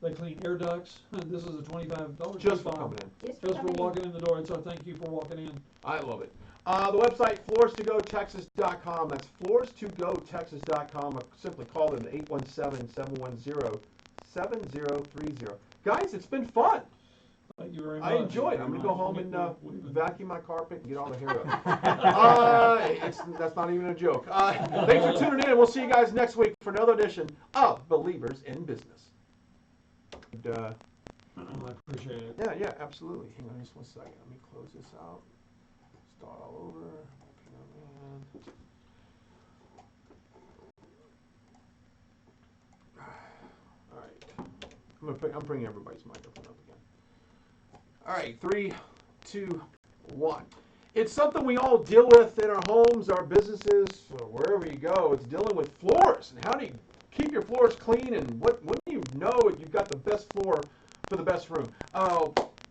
they clean air ducts. This is a $25 Just for coupon. coming in. Just Just for coming in. walking in the door. It's our thank you for walking in. I love it. The website, floors2gotexas.com. That's floors2gotexas.com. Or simply call them at 817-710-7030. Guys, it's been fun. Thank you very much. I enjoyed it. I'm going to go home and We've been- vacuum my carpet and get all the hair up. That's not even a joke. Thanks for tuning in. We'll see you guys next week for another edition of Believers in Business. And, I appreciate it. yeah, absolutely. Hang on just one second. Let me close this out. Start all over. All right. I'm bringing everybody's microphone up again. All right, 3, 2, 1. It's something we all deal with in our homes, our businesses, or wherever you go. It's dealing with floors and how do you keep your floors clean, and when do you know you've got the best floor for the best room.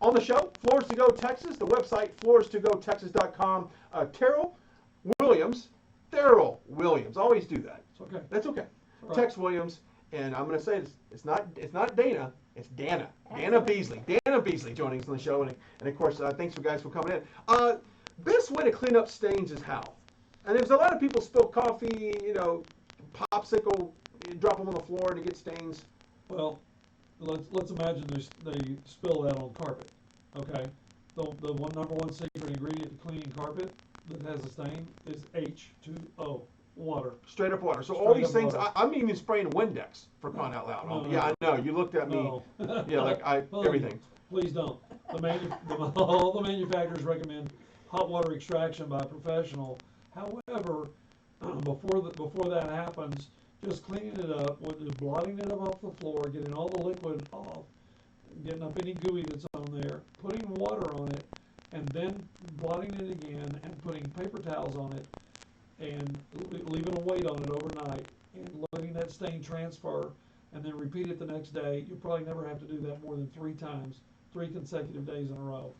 On the show, Floors to Go Texas, the website floors2gotexas.com. Theril Williams. Always do that. It's okay. That's okay. Right. Tex Williams, and I'm going to say this, it's not Dana, it's Dana. Dana Beasley joining us on the show, and of course, thanks for guys for coming in. Best way to clean up stains is how? And there's a lot of people spill coffee, popsicle, you drop them on the floor and you get stains. Well, let's imagine they spill that on carpet. Okay, the number one secret ingredient to cleaning carpet that has a stain is H2O, water. Straight up water. So Straight all these up things, water. I'm even spraying Windex for crying out loud. No. Yeah, I know. You looked at me. No. Yeah, like Please, everything. Please don't. All the manufacturers recommend hot water extraction by a professional. However, before that happens, just cleaning it up, just blotting it up off the floor, getting all the liquid off, getting up any gooey that's on there, putting water on it, and then blotting it again and putting paper towels on it, and leaving a weight on it overnight, and letting that stain transfer, and then repeat it the next day. You'll probably never have to do that more than 3 times, 3 consecutive days in a row.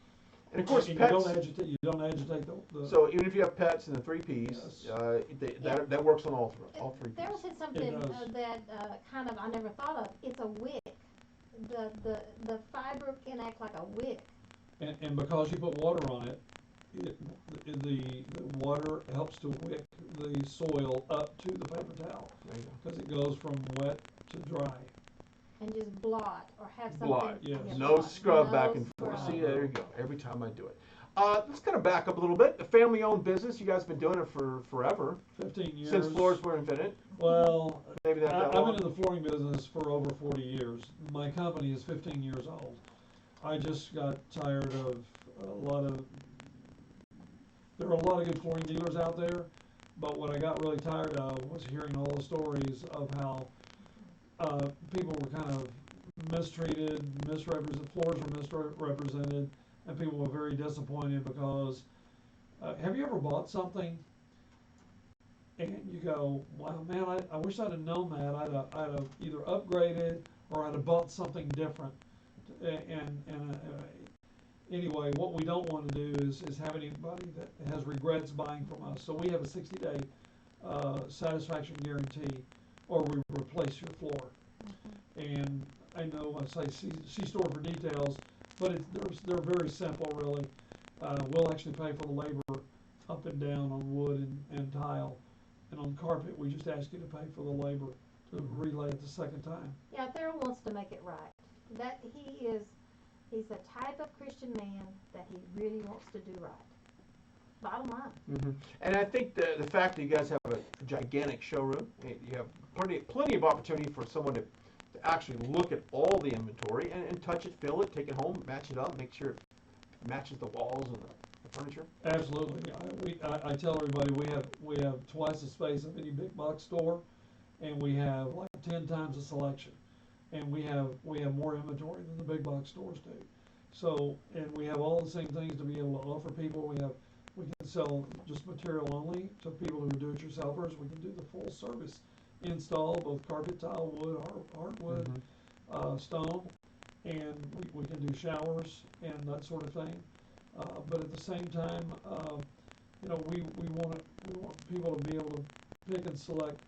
And of course, And pets. you don't agitate the. So even if you have pets and the 3 Ps, Yes. that works on all 3 Ps. Theril said something that kind of I never thought of. It's a wick. The fiber can act like a wick. And because you put water on it, the water helps to wick the soil up to the paper towel because it goes from wet to dry. And just blot or have something. Blot, yes. No blot. scrub No back and forth. scrub. See, there you go. Every time I do it. Let's kind of back up a little bit. A family-owned business. You guys have been doing it for forever. 15 years. Since floors were invented. Well, Maybe not that I've long. been in the flooring business for over 40 years. My company is 15 years old. I just got tired of there are a lot of good flooring dealers out there, but what I got really tired of was hearing all the stories of how people were kind of mistreated, misrepresented, floors were misrepresented, and people were very disappointed because have you ever bought something and you go, wow, man, I wish I'd have known that. I'd have either upgraded or I'd have bought something different. Anyway, what we don't want to do is have anybody that has regrets buying from us. So we have a 60-day satisfaction guarantee, or we replace your floor. And I know I say see store for details, but they're very simple, really. We'll actually pay for the labor up and down on wood and tile. And on carpet, we just ask you to pay for the labor to relay it the second time. Yeah, Theril wants to make it right. That he's the type of Christian man that he really wants to do right. Bottom line. Mm-hmm. And I think the fact that you guys have a gigantic showroom, you have plenty of opportunity for someone to actually look at all the inventory and touch it, feel it, take it home, match it up, make sure it matches the walls and the furniture. Absolutely. I tell everybody we have twice the space of any big box store, and we have like 10 times the selection, and we have more inventory than the big box stores do. So, and we have all the same things to be able to offer people. We can sell just material only to people who are do-it-yourselfers. We can do the full service install, both carpet, tile, wood, hardwood, stone, and we can do showers and that sort of thing. But at the same time, we want people to be able to pick and select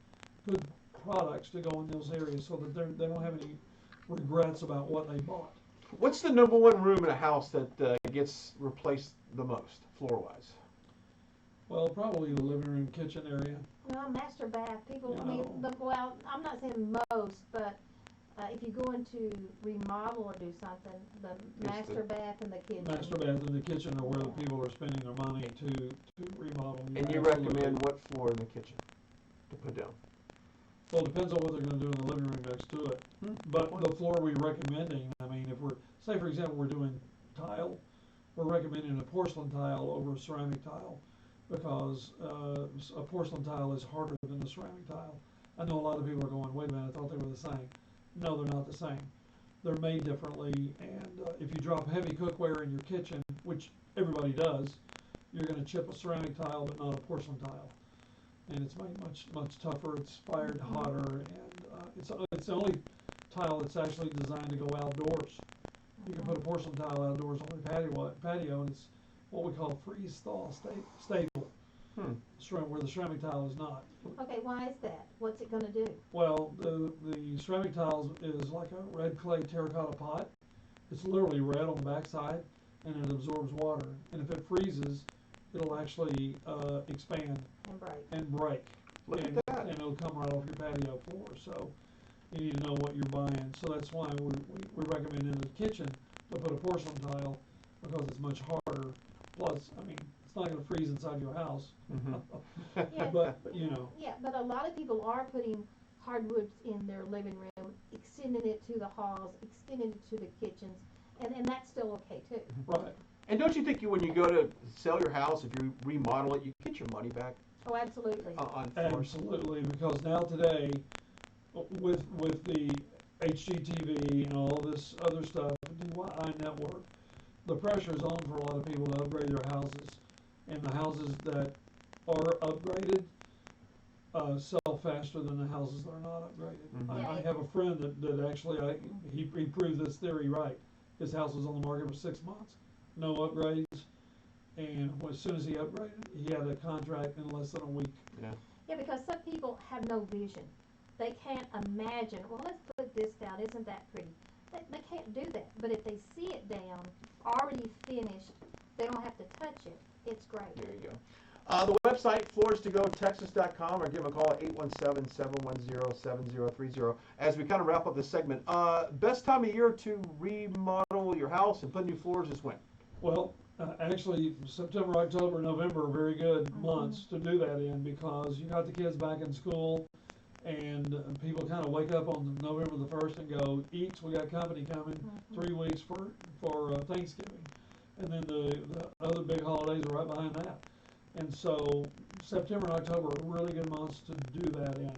good products to go in those areas so that they don't have any regrets about what they bought. What's the #1 room in a house that gets replaced the most, floor-wise? Well, probably the living room, kitchen area. Well, master bath. People, You I mean, know. well, I'm not saying most, but if you go into remodel or do something, the master bath and the kitchen. Master bath and the kitchen are where the people are spending their money to remodel. And you recommend what floor in the kitchen to put down? Well, it depends on what they're going to do in the living room next to it. But the floor we're recommending, I mean, if we're, say for example, we're doing tile, we're recommending a porcelain tile over a ceramic tile because a porcelain tile is harder than a ceramic tile. I know a lot of people are going, wait a minute, I thought they were the same. No, they're not the same. They're made differently, and if you drop heavy cookware in your kitchen, which everybody does, you're going to chip a ceramic tile but not a porcelain tile. And it's made much tougher. It's fired hotter, and it's the only tile that's actually designed to go outdoors. You can put a porcelain tile outdoors on a patio, and it's what we call freeze-thaw stable. Where the ceramic tile is not. Okay, why is that? What's it going to do? Well, the ceramic tile is like a red clay terracotta pot. It's literally red on the backside, and it absorbs water. And if it freezes, it'll actually expand and break. Look at that. And it'll come right off your patio floor. So you need to know what you're buying. So that's why we recommend in the kitchen to put a porcelain tile because it's much harder. Plus, I mean, it's not going to freeze inside your house. Yeah, but you know. Yeah, but a lot of people are putting hardwoods in their living room, extending it to the halls, extending it to the kitchens, and that's still okay too. Right. And don't you think when you go to sell your house, if you remodel it, you get your money back Oh, absolutely. on floors? Absolutely, because now today, with the HGTV and all this other stuff, DIY network, the pressure is on for a lot of people to upgrade their houses, and the houses that are upgraded sell faster than the houses that are not upgraded. Mhm. I have a friend that actually he proved this theory right. His house was on the market for 6 months, no upgrades, and as soon as he upgraded, he had a contract in less than a week. Yeah, because some people have no vision. They can't imagine, well, let's put this down, isn't that pretty? They can't do that. But if they see it down, already finished, they don't have to touch it. It's great. There you go. The website, floorstogotexas.com, or give them a call at 817-710-7030. As we kind of wrap up this segment, best time of year to remodel your house and put new floors is when? Well, actually, September, October, November are very good months to do that in, because you got the kids back in school, and people kind of wake up on November the 1st and go, eats, we got company coming, 3 weeks for Thanksgiving. And then the other big holidays are right behind that. And so September and October are really good months to do that in.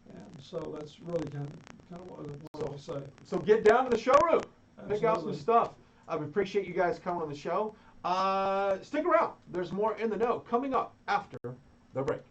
And so that's really kind of what I'll say. So get down to the showroom. Pick out some Absolutely. stuff. I appreciate you guys coming on the show. Stick around. There's more in the know coming up after the break.